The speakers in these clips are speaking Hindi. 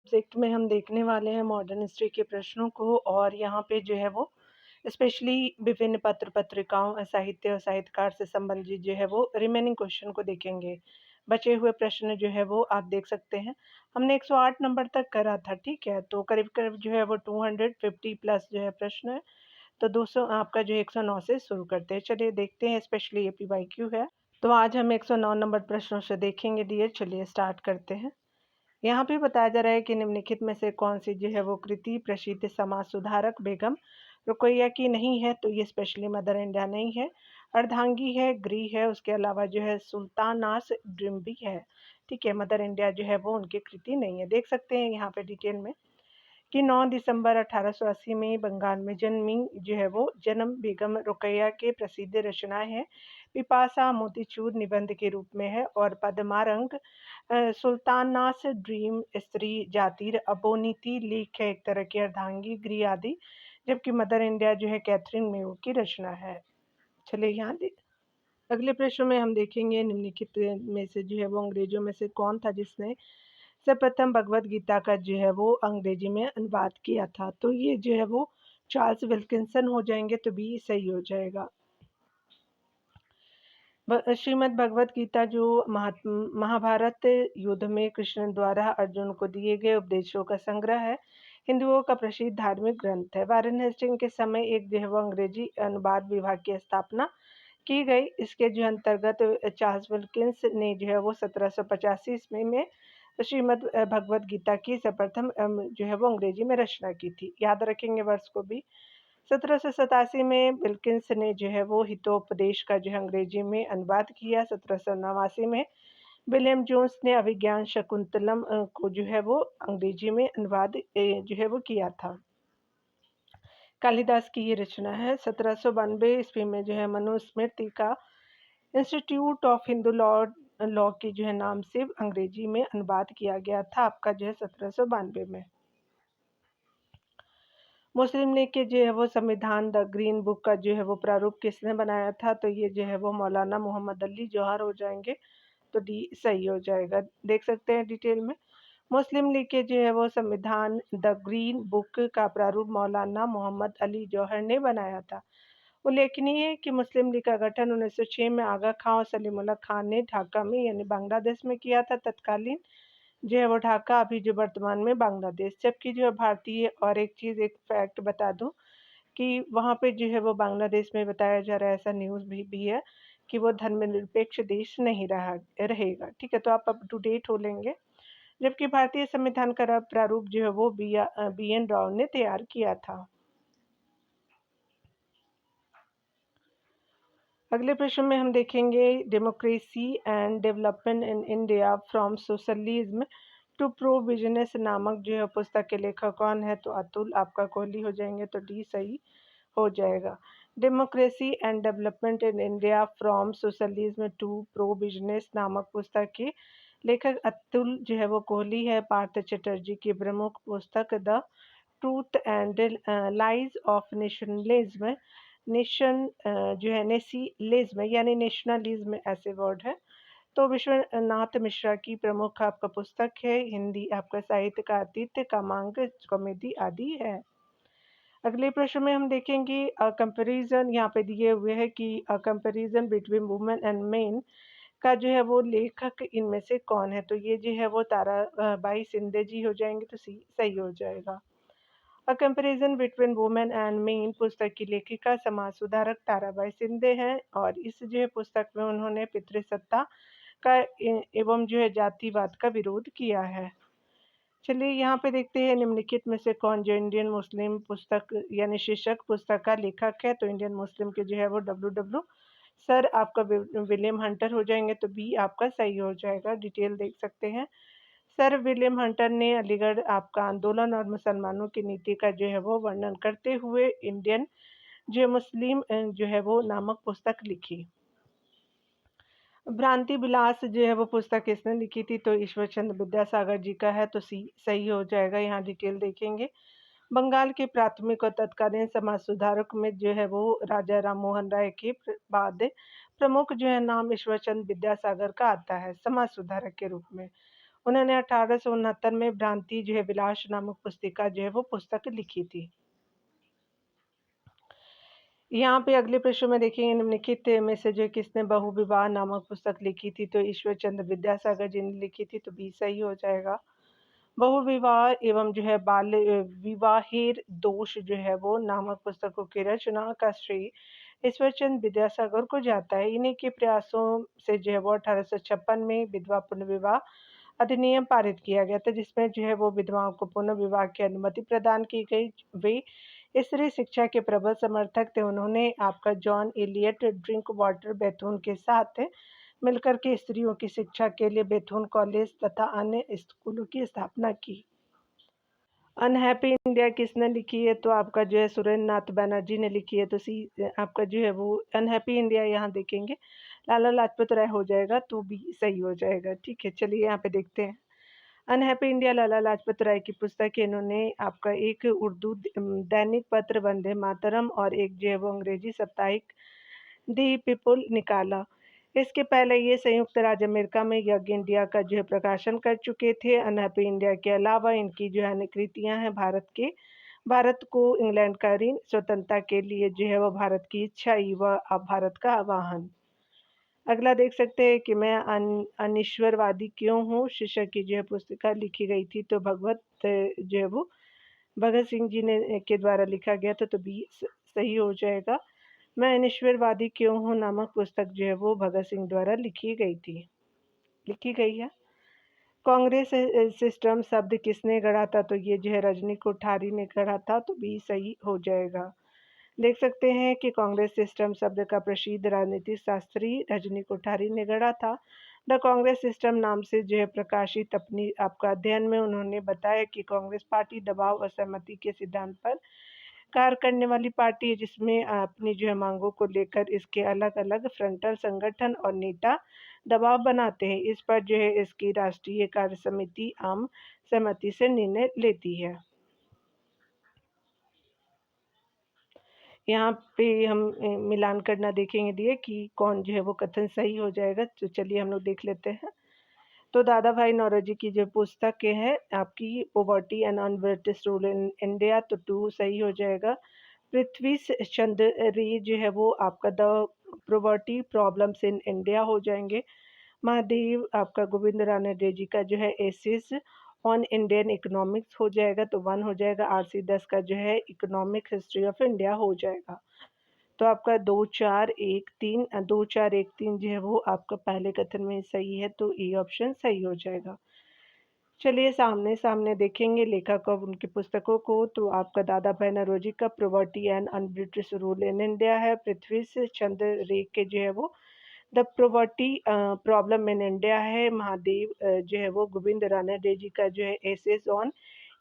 सब्जेक्ट में हम देखने वाले हैं मॉडर्न हिस्ट्री के प्रश्नों को और यहाँ पे जो है वो स्पेशली विभिन्न पत्रिकाओं साहित्य और साहित्यकार से संबंधित जो है वो रिमेनिंग क्वेश्चन को देखेंगे। बचे हुए प्रश्न जो है वो आप देख सकते हैं। हमने 108 नंबर तक करा था, ठीक है? तो करीब-करीब जो है वो 250 प्लस जो है प्रश्न है। तो 200 आपका जो है 109 से शुरू करते हैं। चलिए देखते हैं, स्पेशली एपीवाईक्यू है। तो आज हम 109 नंबर प्रश्नों से देखेंगे डियर। चलिए स्टार्ट करते हैं। यहाँ पे बताया जा रहा है कि निम्नलिखित में से कौन-सी जो है वो कृति प्रसिद्ध समाज सुधारक बेगम रुकैया की नहीं है, तो ये स्पेशली मदर इंडिया नहीं है। अर्धांगी है, ग्री है, उसके अलावा जो है सुल्तानास ड्रिम्बी है, ठीक है? मदर इंडिया जो है वो उनकी कृति नहीं है। देख सकते हैं यहाँ पे डिटेल में कि 9 दिसंबर 1880 में बंगाल में जन्मी जो है वो जन्म बेगम रुकैया के प्रसिद्ध रचनाएँ हैं। पिपासा मोतीचूर निबंध के रूप में है और पद्मारंग सुल्तानास ड्रीम स्त्री जातिर अपोनीति लेख है, एक तरह की अर्धांगी गृह आदि, जबकि मदर इंडिया जो है कैथरीन मेयो की रचना है। चलिए यहाँ अगले प्रश्न में हम देखेंगे निम्नलिखित में से जो है वो अंग्रेजों में से कौन था जिसने सर्वप्रथम भगवत गीता का जो है वो अंग्रेजी में अनुवाद किया था। तो ये जो है वो चार्ल्स विल्किंसन हो जाएंगे, तो बी सही हो जाएगा। श्रीमद् भगवत गीता जो महाभारत युद्ध में कृष्ण द्वारा अर्जुन को दिए गए उपदेशों का संग्रह है। हिंदुओं का प्रसिद्ध धार्मिक ग्रंथ है। वारेन हेस्टिंग के समय एक जो है वो अंग्रेजी अनुवाद विभाग की स्थापना की गई। इसके जो अंतर्गत चार्ल्स विल्किंस ने जो है वो 1785 ईस्वी में श्रीमद् भगवत गीता की सर्वप्रथम जो है वो अंग्रेजी में रचना की थी। याद रखेंगे वर्ष को भी। 1787 में विल्किंस ने जो है वो हितोपदेश का जो है अंग्रेजी में अनुवाद किया। 1789 में विलियम जोन्स ने अभिज्ञान शकुंतलम को जो है वो अंग्रेजी में अनुवाद जो है वो किया था। कालिदास की ये रचना है। 1792 ईस्वी में जो है मनुस्मृति का इंस्टीट्यूट ऑफ हिंदू लॉ की जो है नाम से अंग्रेजी में अनुवाद किया गया था, आपका जो है 1792 में। मुस्लिम लीग के जो है वो संविधान द ग्रीन बुक का जो है वो प्रारूप किसने बनाया था, तो ये जो है वो मौलाना मोहम्मद अली जौहर हो जाएंगे, तो डी सही हो जाएगा। देख सकते हैं डिटेल में। मुस्लिम लीग के जो है वो संविधान द ग्रीन बुक का प्रारूप मौलाना मोहम्मद अली जौहर ने बनाया था। उल्लेखनीय है कि मुस्लिम लीग का गठन 1906 में आगा खां और सलीमुल्लाह खान ने ढाका में यानी बांग्लादेश में किया था। तत्कालीन जो है वो ढाका, अभी जो वर्तमान में बांग्लादेश। जबकि जो है भारतीय, और एक चीज़ एक फैक्ट बता दूं कि वहाँ पे जो है वो बांग्लादेश में बताया जा रहा है, ऐसा न्यूज़ भी है कि वो धर्मनिरपेक्ष देश नहीं रहेगा, ठीक है? तो आप अप टू डेट हो लेंगे। जबकि भारतीय संविधान का प्रारूप जो है वो बी एन राव ने तैयार किया था। अगले प्रश्न में हम देखेंगे democracy and development in India from socialism to pro business नामक जो है पुस्तक के लेखक कौन है, तो अतुल आपका कोहली हो जाएंगे, तो डी सही हो जाएगा। Democracy and development in India from socialism to pro business नामक पुस्तक के लेखक अतुल जो है वो कोहली है। पार्थ चटर्जी की प्रमुख पुस्तक the truth and lies of nationalism, nation जो है नेसीलिज्म यानी नेशनलिज्म ऐसे वर्ड है, तो विश्वनाथ मिश्रा की प्रमुख आपका पुस्तक है। हिंदी आपका साहित्य का अतीत का मांग कॉमेडी आदि है। अगले प्रश्न में हम देखेंगे कंपैरिजन, यहाँ पे दिए हुए है कि comparison between women and main का जो है वो लेखक इनमें से कौन है, तो ये जो है वो ताराबाई शिंदे जी हो जाएंगे, तो सही हो जाएगा। A comparison between women and main पुस्तक की लेखिका समाज सुधारक ताराबाई शिंदे हैं और इस जो है पुस्तक में उन्होंने पितृसत्ता का एवं जो है जातिवाद का विरोध किया है। चलिए यहाँ पे देखते हैं निम्नलिखित में से कौन जो इंडियन मुस्लिम पुस्तक यानी शीर्षक पुस्तक का लेखक है, तो इंडियन मुस्लिम के जो है वो डब्ल्यू सर आपका विलियम हंटर हो जाएंगे, तो बी आपका सही हो जाएगा। डिटेल देख सकते हैं। सर विलियम हंटर ने अलीगढ़ आपका आंदोलन और मुसलमानों की नीति का जो है वो वर्णन करते हुए इंडियन जो मुस्लिम जो है वो नामक पुस्तक लिखी। भ्रांति विलास जो है वो पुस्तक किसने लिखी थी, तो ईश्वर चंद्र विद्यासागर जी का है, तो सी सही हो जाएगा। यहाँ डिटेल देखेंगे। बंगाल के प्राथमिक और तत्कालीन समाज सुधारक में जो है वो राजा राम मोहन राय के बाद प्रमुख जो है नाम ईश्वर चंद्र विद्यासागर का आता है समाज सुधारक के रूप में। उन्होंने 1869 में भ्रांति जो है विलास नामक पुस्तिका जो है वो पुस्तक लिखी थी। यहाँ पे अगले प्रश्न में देखेंगे निम्नलिखित में से जो है किसने बहुविवाह नामक पुस्तक लिखी थी? तो ईश्वर चंद्र विद्यासागर जी ने लिखी थी, तो बी सही हो जाएगा। बहुविवाह एवं जो है बाल्य विवाहेर दोष जो है वो नामक पुस्तकों की रचना का श्रेय ईश्वरचंद विद्यासागर को जाता है। इन्हीं के प्रयासों से जो है वो 1856 में विधवा पुनर्विवाह अधिनियम पारित किया गया था, जिसमें जो है वो विधवाओं को पुनर्विवाह की अनुमति प्रदान की गई। वे स्त्री शिक्षा के प्रबल समर्थक थे। उन्होंने आपका जॉन एलियट ड्रिंक वाटर बैथून के साथ मिलकर के स्त्रियों की शिक्षा के लिए बैथून कॉलेज तथा अन्य स्कूलों की स्थापना की। अनहैप्पी इंडिया किसने लिखी है? तो आपका जो है सुरेंद्र नाथ बैनर्जी ने लिखी है, तो सी आपका जो है वो अनहैप्पी इंडिया यहाँ देखेंगे लाला लाजपत राय हो जाएगा, तो भी सही हो जाएगा। ठीक है, चलिए यहाँ पे देखते हैं। अनहैप्पी इंडिया लाला लाजपत राय की पुस्तक है। इन्होंने आपका एक उर्दू दैनिक पत्र वंदे मातरम और एक जो है वो अंग्रेजी साप्ताहिक दी पीपल निकाला। इसके पहले ये संयुक्त राज्य अमेरिका में यंग इंडिया का जो है प्रकाशन कर चुके थे। अनहैप्पी इंडिया के अलावा इनकी जो है अन्य कृतियाँ हैं भारत को इंग्लैंड का ऋण, स्वतंत्रता के लिए जो है वो भारत की इच्छा, युवा अब भारत का आह्वान। अगला देख सकते हैं कि मैं अनिश्वरवादी क्यों हूँ शीर्षक की जो है पुस्तिका लिखी गई थी, तो जो है वो भगत सिंह जी ने के द्वारा लिखा गया था, तो बी सही हो जाएगा। मैं अनिश्वरवादी क्यों हूँ नामक पुस्तक जो है वो भगत सिंह द्वारा लिखी गई है। कांग्रेस सिस्टम शब्द किसने गढ़ा था? तो ये जो है रजनी कोठारी ने गढ़ा था, तो भी सही हो जाएगा। देख सकते हैं कि कांग्रेस सिस्टम शब्द का प्रसिद्ध राजनीतिक शास्त्री रजनी कोठारी ने गढ़ा था। द कांग्रेस सिस्टम नाम से जो है प्रकाशित अपनी आपका अध्ययन में उन्होंने बताया कि कांग्रेस पार्टी दबाव और सहमति के सिद्धांत पर कार्य करने वाली पार्टी है, जिसमें अपनी जो है मांगों को लेकर इसके अलग-अलग फ्रंटल संगठन और नेता दबाव बनाते हैं। इस पर जो है इसकी राष्ट्रीय कार्य समिति आम सहमति से निर्णय लेती है। यहाँ पे हम मिलान करना देखेंगे दिए कि कौन जो है वो कथन सही हो जाएगा। तो चलिए हम लोग देख लेते हैं। तो दादा भाई नौरोजी की जो पुस्तक है आपकी poverty and un-British rule in India, तो 2 सही हो जाएगा। पृथ्वी चंद्र रे जो है वो आपका the poverty problems in India हो जाएंगे। महादेव आपका गोविंद राणा रेड्डी का जो है एसेस ऑन इंडियन इकोनॉमिक्स हो जाएगा, तो 1 हो जाएगा। आरसी 10 का जो है इकोनॉमिक हिस्ट्री ऑफ इंडिया हो जाएगा। तो आपका 2 4 1 3 2 4 1 3 जो है वो आपका पहले कथन में सही है, तो ए ऑप्शन सही हो जाएगा। चलिए सामने देखेंगे लेखक और उनकी पुस्तकों को। तो आपका दादा भाई नौरोजी का property and un-British rule in India है। पृथ्वी से चंद्र रे के जो है वो the property problem in India है। महादेव जो है वो गोविंद राणा रेड्डी का जो है एसेस ऑन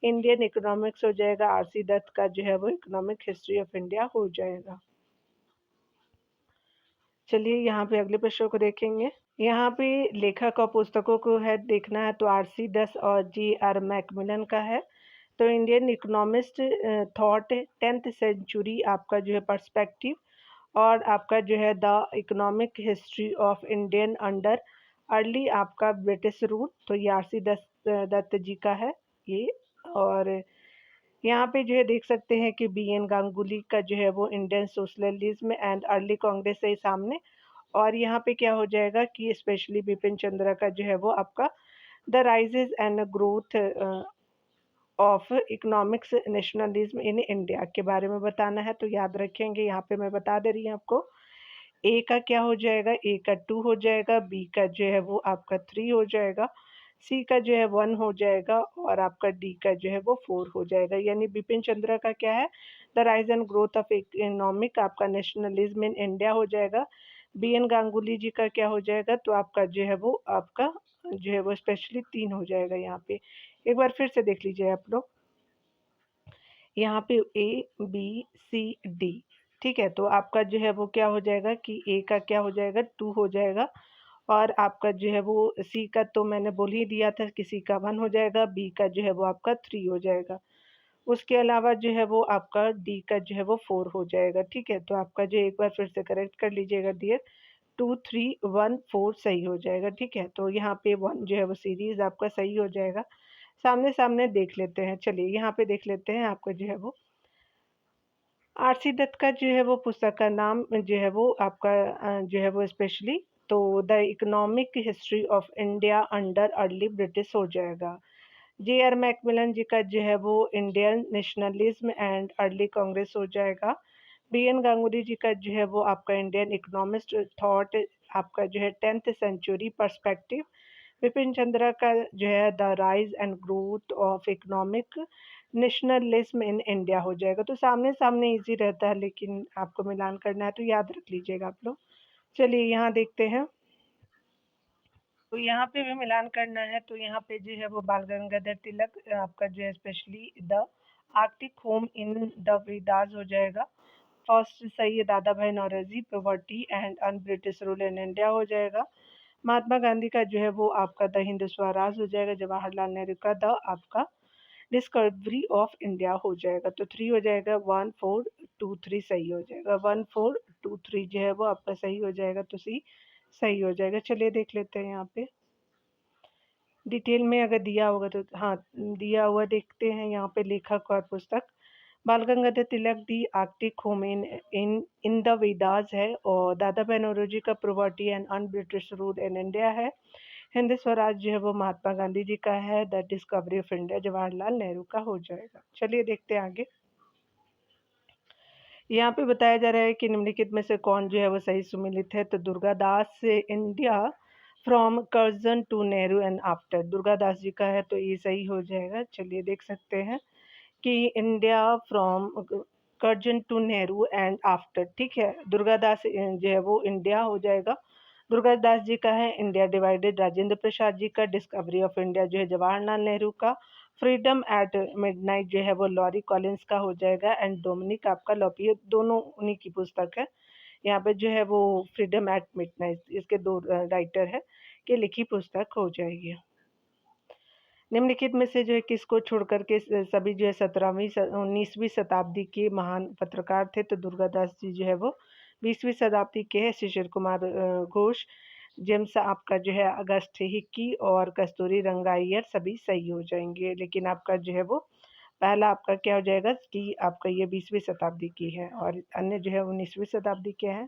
इंडियन इकोनॉमिक्स हो जाएगा। आरसी दत्त का जो है वो इकोनॉमिक हिस्ट्री ऑफ इंडिया हो जाएगा। चलिए यहाँ पे अगले प्रश्न को देखेंगे। यहाँ पे लेखक और पुस्तकों को है देखना है, तो आरसी 10 और जी आर मैकमिलन का है। तो Indian economist thought 10th century आपका जो है पर्सपेक्टिव, और आपका जो है the economic history of Indian under early आपका ब्रिटिश रूल, तो ये आरसी दत्त जी का है ये। और यहाँ पे जो है देख सकते हैं कि बी एन गांगुली का जो है वो Indian socialism and early Congress है सामने। और यहाँ पे क्या हो जाएगा कि स्पेशली बिपिन चंद्रा का जो है वो आपका the rises and growth of economics nationalism in India के बारे में बताना है, तो याद रखेंगे। यहाँ पे मैं बता दे रही हूँ आपको। ए का क्या हो जाएगा? ए का 2 हो जाएगा। बी का जो है वो आपका 3 हो जाएगा। सी का जो है 1 हो जाएगा, और आपका डी का जो है वो 4 हो जाएगा। यानी बिपिन चंद्रा का क्या है? The rise and growth of economic आपका नेशनलिज्म इन इंडिया हो जाएगा। बी एन गांगुली जी का क्या हो जाएगा? तो आपका जो है वो आपका जो है वो स्पेशली 3 हो जाएगा यहाँ पे। एक बार फिर से देख लीजिए आप लोग। यहाँ पे ए बी सी डी, ठीक है। तो आपका जो है वो क्या हो जाएगा कि ए का क्या हो जाएगा? 2 हो जाएगा। और आपका जो है वो सी का तो मैंने बोल ही दिया था कि सी का 1 हो जाएगा। बी का जो है वो आपका 3 हो जाएगा। उसके अलावा जो है वो आपका डी का जो है वो 4 हो जाएगा, ठीक है। तो आपका जो एक बार फिर से करेक्ट कर लीजिएगा डियर। 2314 सही हो जाएगा, ठीक है? तो यहाँ पे 1 जो है वो सीरीज़ आपका सही हो जाएगा। सामने-सामने देख लेते हैं। चलिए यहाँ पे देख लेते हैं आपका जो है वो आरसी दत्त का जो है वो पुस्तक का नाम जो है वो आपका जो है वो स्पेशली तो the economic history of India under early British हो जाएगा। जे.आर. मैकमिलन जी का जो है वो Indian nationalism and early Congress हो जाएगा। बी.एन. गांगुली जी का जो है वो आपका इंडियन इकोनॉमिस्ट थॉट आपका जो है 10th century perspective. Bipin Chandra का जो है the rise and growth of economic nationalism in India हो जाएगा। तो सामने-सामने ईज़ी रहता है लेकिन आपको मिलान करना है तो याद रख लीजिएगा आप लोग। चलिए यहाँ देखते हैं। तो यहाँ पे भी मिलान करना है तो यहाँ पे जो है वो बाल गंगाधर तिलक आपका जो है specially the Arctic home in the Vedas हो जाएगा। फर्स्ट सही है दादा भाई Naoroji poverty and un British rule in India हो जाएगा। महात्मा गांधी का जो है वो आपका द हिंद स्वराज हो जाएगा। जवाहरलाल नेहरू का द आपका डिस्कवरी ऑफ इंडिया हो जाएगा। तो 3 हो जाएगा 1423 सही हो जाएगा। 1423 जो है वो आपका सही हो जाएगा तो सी सही हो जाएगा। चलिए देख लेते हैं यहाँ पे डिटेल में अगर दिया होगा तो हाँ, दिया हुआ देखते हैं यहाँ पे लेखक और पुस्तक Bal Gangadhar Tilak the Arctic home in in in the Vedas है और दादा भाई नौरोजी का property and un British rule in India है। हिंद स्वराज जो है वो महात्मा गांधी जी का है। The discovery of India Jawaharlal Nehru का हो जाएगा। चलिए देखते हैं आगे। यहाँ पे बताया जा रहा है कि निम्नलिखित में से कौन जो है वो सही सुमेलित है। तो दुर्गादास से India from Curzon to Nehru and after Durgadas ji का है तो ये सही हो जाएगा। चलिए देख सकते हैं कि India from Curzon to Nehru and after, ठीक है। दुर्गादास जो है वो इंडिया हो जाएगा। दुर्गादास जी का है इंडिया डिवाइडेड राजेंद्र प्रसाद जी का। डिस्कवरी ऑफ इंडिया जो है जवाहरलाल नेहरू का। फ्रीडम एट मिडनाइट जो है वो लॉरी कॉलिंस का हो जाएगा एंड डोमिनिक आपका लोपियो दोनों उन्हीं की पुस्तक है। यहाँ पे जो है वो फ्रीडम एट मिडनाइट इसके दो राइटर है कि लिखी पुस्तक हो जाएगी। निम्नलिखित में से जो है किसको छोड़कर के सभी जो है 17वीं 19वीं शताब्दी के महान पत्रकार थे। तो दुर्गादास जी जो है वो 20वीं शताब्दी के हैं। शिशिर कुमार घोष, जेम्स आपका जो है अगस्त हिक्की और कस्तूरी रंगाइयर सभी सही हो जाएंगे। लेकिन आपका जो है वो पहला आपका क्या हो जाएगा कि आपका ये 20वीं शताब्दी की है और अन्य जो है 19वीं शताब्दी के हैं।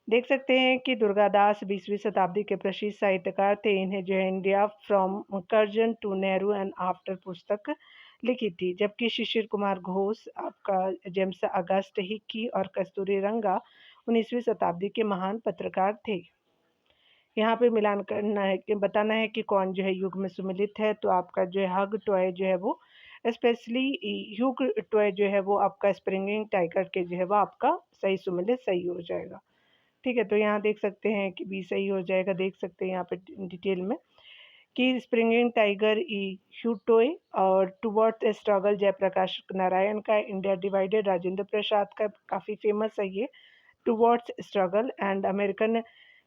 देख सकते हैं कि दुर्गादास 20वीं शताब्दी के प्रसिद्ध साहित्यकार थे। इन्हें जो है India from Curzon to Nehru and after पुस्तक लिखी थी। जबकि शिशिर कुमार घोष आपका जेम्स अगस्त हिक्की और कस्तूरी रंगा 19वीं शताब्दी के महान पत्रकार थे। यहाँ पे मिलान करना है कि बताना है कि कौन जो है युग में सुमिलित है। तो आपका जो है हग टॉय जो है वो स्पेशली युग टॉय जो है वो आपका स्प्रिंगिंग टाइगर के जो है वो आपका सही सुमिलित सही हो जाएगा। ठीक है, तो यहाँ देख सकते हैं कि बी सही हो जाएगा। देख सकते हैं यहाँ पे डिटेल में कि स्प्रिंगिंग टाइगर ई ह्यूटोय और towards a struggle Jayaprakash Narayan का। इंडिया डिवाइडेड राजेंद्र प्रसाद का काफ़ी फेमस है ये towards struggle and American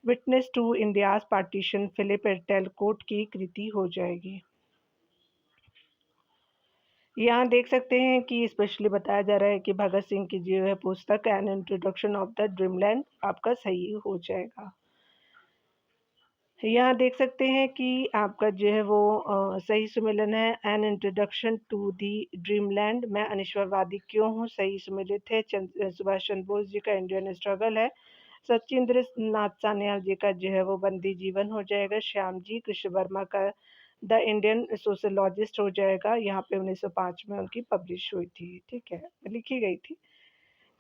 witness to India's partition Philip Talcott की कृति हो जाएगी। यहाँ देख सकते हैं कि स्पेशली बताया जा रहा है कि भगत सिंह की जो है पुस्तक an introduction of the dreamland आपका सही हो जाएगा। यहाँ देख सकते हैं कि आपका जो है वो सही सुमेलन है an introduction to the dreamland. मैं अनिश्वरवादी क्यों हूँ सही सुमेलित है। सुभाष चंद्र बोस जी का इंडियन स्ट्रगल है। सचिंद्र नाथ सान्याल जी का जो है वो बंदी जीवन हो जाएगा। श्याम जी कृष्ण वर्मा का द इंडियन सोशलॉजिस्ट हो जाएगा। यहाँ पे 1905 में उनकी पब्लिश हुई थी, ठीक है, लिखी गई थी।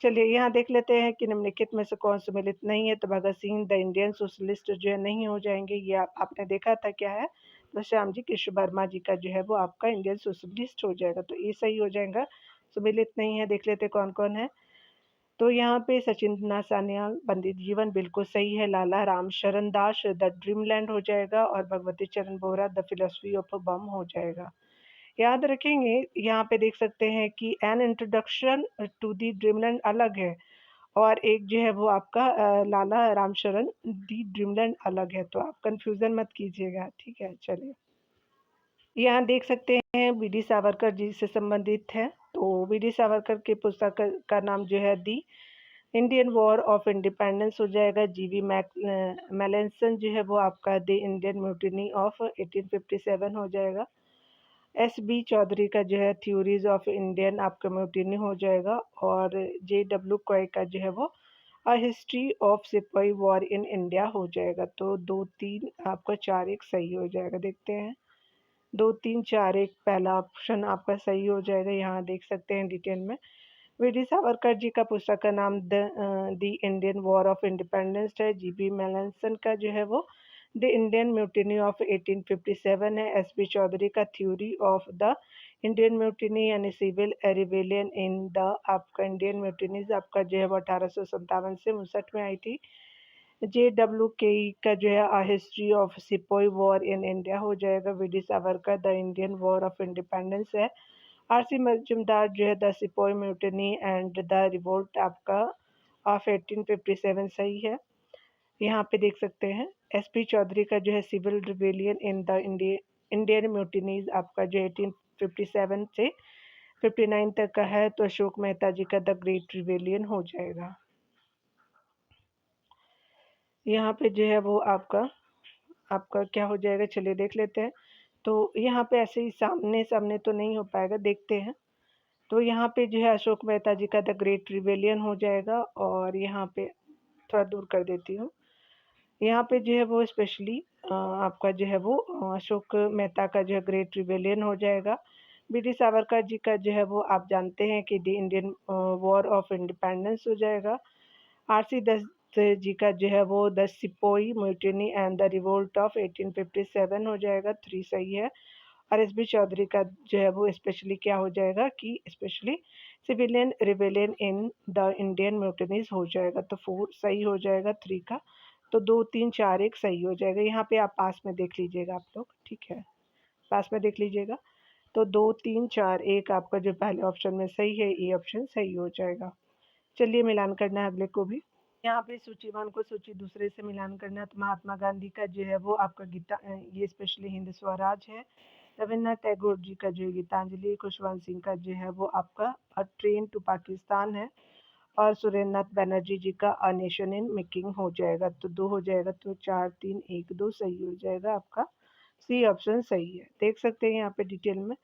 चलिए यहाँ देख लेते हैं कि निम्नलिखित में से कौन सम्मिलित नहीं है। तो Bhagat Singh the Indian socialist जो है नहीं हो जाएंगे। ये आपने देखा था क्या है। तो श्याम जी कृष्ण वर्मा जी का जो है वो आपका इंडियन सोशलिस्ट हो जाएगा तो ये सही हो जाएगा। सम्मिलित नहीं है, देख लेते कौन कौन है। तो यहाँ पे सचिंद्र नाथ सान्याल बंदित जीवन बिल्कुल सही है। लाला राम शरण दास द ड्रीमलैंड हो जाएगा और भगवती चरण बोहरा द फिलोसफी ऑफ बम हो जाएगा। याद रखेंगे यहाँ पे देख सकते हैं कि an introduction to the dreamland अलग है और एक जो है वो आपका लाला रामशरण दी ड्रीमलैंड अलग है। तो आप कंफ्यूजन मत कीजिएगा, ठीक है। चलिए यहाँ देख सकते हैं वी.डी. सावरकर जी से संबंधित है। तो वी.डी. सावरकर की पुस्तक का नाम जो है दी इंडियन वॉर ऑफ इंडिपेंडेंस हो जाएगा। जीवी मैलेंसन जो है वो आपका द इंडियन म्यूटिनी ऑफ 1857 हो जाएगा। एस.बी. चौधरी का जो है थ्योरीज ऑफ इंडियन आपका म्यूटिनी हो जाएगा। और जे.डब्ल्यू. कॉय का जो है वो अ हिस्ट्री ऑफ सिपाही वॉर इन इंडिया हो जाएगा। तो 2-3 आपका 4-1 सही हो जाएगा। देखते हैं 2-3-4-1 पहला ऑप्शन आपका सही हो जाएगा। यहाँ देख सकते हैं डिटेल में। वी.डी. सावरकर जी का पुस्तक का नाम the Indian war of independence है। जी.बी. मेलनसन का जो है वो द इंडियन म्यूटिनी ऑफ 1857 है। एस.बी. चौधरी का theory of the Indian mutiny यानी सिविल रिबेलियन इन द आपका इंडियन म्यूटिनीज आपका जो है वो 1857 से 59 में आई थी। जे.डब्ल्यू. केई का जो है history of sepoy war in India हो जाएगा। V D. Savarkar the Indian war of independence है। आर.सी. मजूमदार जो है the sepoy mutiny and the revolt आपका ऑफ 1857 सही है। यहाँ पे देख सकते हैं एस.पी. चौधरी का जो है civil rebellion in the Indian mutinies आपका जो 1857 से 59 तक का है। तो अशोक मेहता जी का द ग्रेट रिबेलियन हो जाएगा। यहाँ पे जो है वो आपका आपका क्या हो जाएगा, चलिए देख लेते हैं। तो यहाँ पे ऐसे ही सामने सामने तो नहीं हो पाएगा, देखते हैं। तो यहाँ पे जो है अशोक मेहता जी का द ग्रेट रिबेलियन हो जाएगा। और यहाँ पे थोड़ा दूर कर देती हूँ। यहाँ पे जो है वो स्पेशली आपका जो है वो अशोक मेहता का जो है ग्रेट रिबेलियन हो जाएगा। बी.डी. सावरकर जी का जो है वो आप जानते हैं कि the Indian war of independence हो जाएगा। आर.सी. दत्त जी का जो है वो the sepoy mutiny and the revolt of 1857 हो जाएगा। 3 सही है। और एस.बी. चौधरी का जो है वो स्पेशली क्या हो जाएगा कि specially civilian rebellion in the Indian mutinies हो जाएगा। तो 4 सही हो जाएगा 3 का। तो 2-3-4-1 सही हो जाएगा। यहाँ पे आप पास में देख लीजिएगा आप लोग, ठीक है, पास में देख लीजिएगा। तो 2-3-4-1 आपका जो पहले ऑप्शन में सही है, ये ऑप्शन सही हो जाएगा। चलिए मिलान करना है अगले को भी। यहाँ पे सूची 1 को सूची दूसरे से मिलान करना है। तो महात्मा गांधी का जो है वो आपका ये स्पेशली हिंद स्वराज है। रविन्द्रनाथ टैगोर जी का जो है गीतांजलि, खुशवंत सिंह का जो है वो आपका अ ट्रेन टू पाकिस्तान है। और सुरेंद्रनाथ बनर्जी जी का अ नेशन इन मेकिंग हो जाएगा। तो 2 हो जाएगा। तो 4-3-1-2 सही हो जाएगा आपका। सी ऑप्शन सही है। देख सकते हैं यहाँ पे डिटेल में।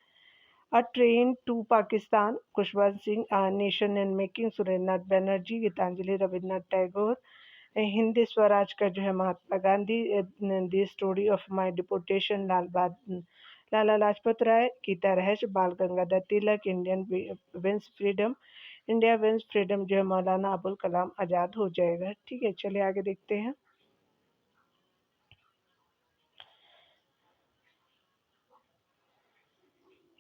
A train to Pakistan, Khushwant Singh, a nation in making, Surendranath Banerjee, Gitanjali Rabindranath Tagore, Hind Swaraj का जो है Mahatma Gandhi, the story of my deportation Lala Lajpat Rai, Gita Rahasya Bal Gangadhar Tilak, Indian wins freedom, India wins freedom जो है मौलाना अबुल कलाम आज़ाद हो जाएगा। ठीक है, चलिए आगे देखते हैं।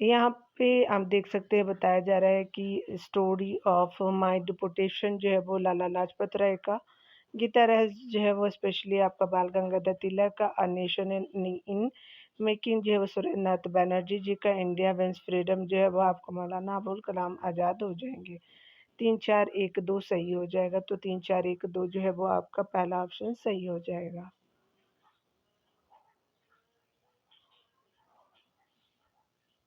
यहाँ पे आप देख सकते हैं बताया जा रहा है कि स्टोरी ऑफ माय डिपोटेशन जो है वो लाला लाजपत राय का, गीता रहस्य जो है वो स्पेशली आपका बाल गंगाधर तिलक का, अ नेशन इन मेकिंग जो है वो सुरेंद्रनाथ बनर्जी जी का, इंडिया विंस फ्रीडम जो है वो आपका मौलाना अबुल कलाम आज़ाद हो जाएंगे। 3-4-1-2 सही हो जाएगा। तो 3-4-1-2 जो है वो आपका पहला ऑप्शन सही हो जाएगा।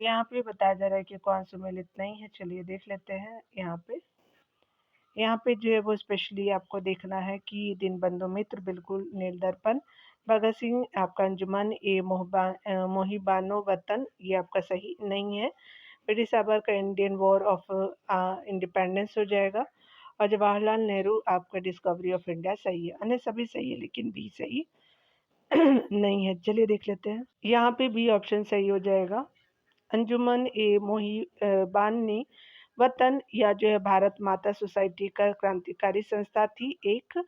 यहाँ पे बताया जा रहा है कि कौन सुमेलित नहीं है, चलिए देख लेते हैं। यहाँ पे जो है वो स्पेशली आपको देखना है कि दीनबंधु मित्र बिल्कुल नील दर्पण, भगत सिंह आपका अंजुमन ए मोहिबानो वतन, ये आपका सही नहीं है। ब्रिटिश साबर का इंडियन वॉर ऑफ इंडिपेंडेंस हो जाएगा। और जवाहरलाल नेहरू आपका डिस्कवरी ऑफ इंडिया सही है। अन्य सभी सही है लेकिन बी सही नहीं है। चलिए देख लेते हैं। यहाँ पे बी ऑप्शन सही हो जाएगा। अंजुमन ए मोहिबान ने वतन या जो है भारत माता सोसाइटी का क्रांतिकारी संस्था थी एक,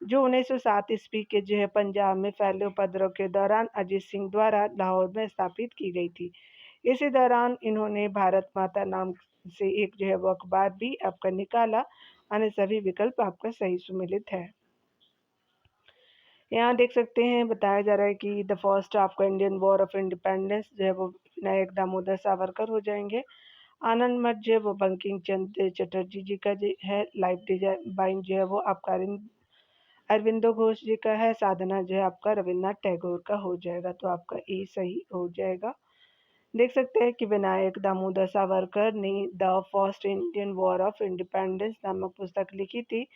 जो 1907 ईस्वी के जो है पंजाब में फैले उपद्रव के दौरान अजीत सिंह द्वारा लाहौर में स्थापित की गई थी। इसी दौरान इन्होंने भारत माता नाम से एक जो है वो अखबार भी आपका निकाला। अन्य सभी विकल्प आपका सही सुमेलित है। यहाँ देख सकते हैं बताया जा रहा है कि द फर्स्ट आपका इंडियन वॉर ऑफ इंडिपेंडेंस जो है वो विनायक दामोदर सावरकर हो जाएंगे। आनंद मठ जो है वो बंकिम चंद्र चटर्जी जी का जो है। लाइफ डिजाइन जो है वो आपका अरविंदो घोष जी का है। साधना जो है आपका रविन्द्रनाथ टैगोर का हो जाएगा। तो आपका ए सही हो जाएगा। देख सकते हैं कि विनायक दामोदर सावरकर ने the first Indian war of independence नामक पुस्तक लिखी थी।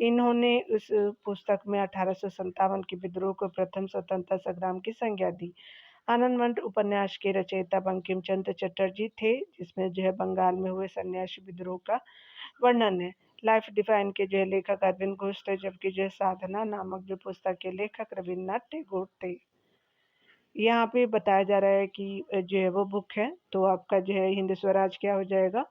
इन्होंने उस पुस्तक में 1857 के विद्रोह को प्रथम स्वतंत्रता संग्राम की संज्ञा दी। आनंदमठ उपन्यास के रचयिता बंकिम चंद्र चटर्जी थे, जिसमें जो है बंगाल में हुए सन्यासी विद्रोह का वर्णन है। लाइफ डिफाइन के जो है लेखक अरविंद घोष थे, जबकि जो है साधना नामक जो पुस्तक के लेखक रविन्द्रनाथ टैगोर थे। यहाँ पे बताया जा रहा है कि जो है वो बुक है, तो आपका जो है हिंद स्वराज क्या हो जाएगा,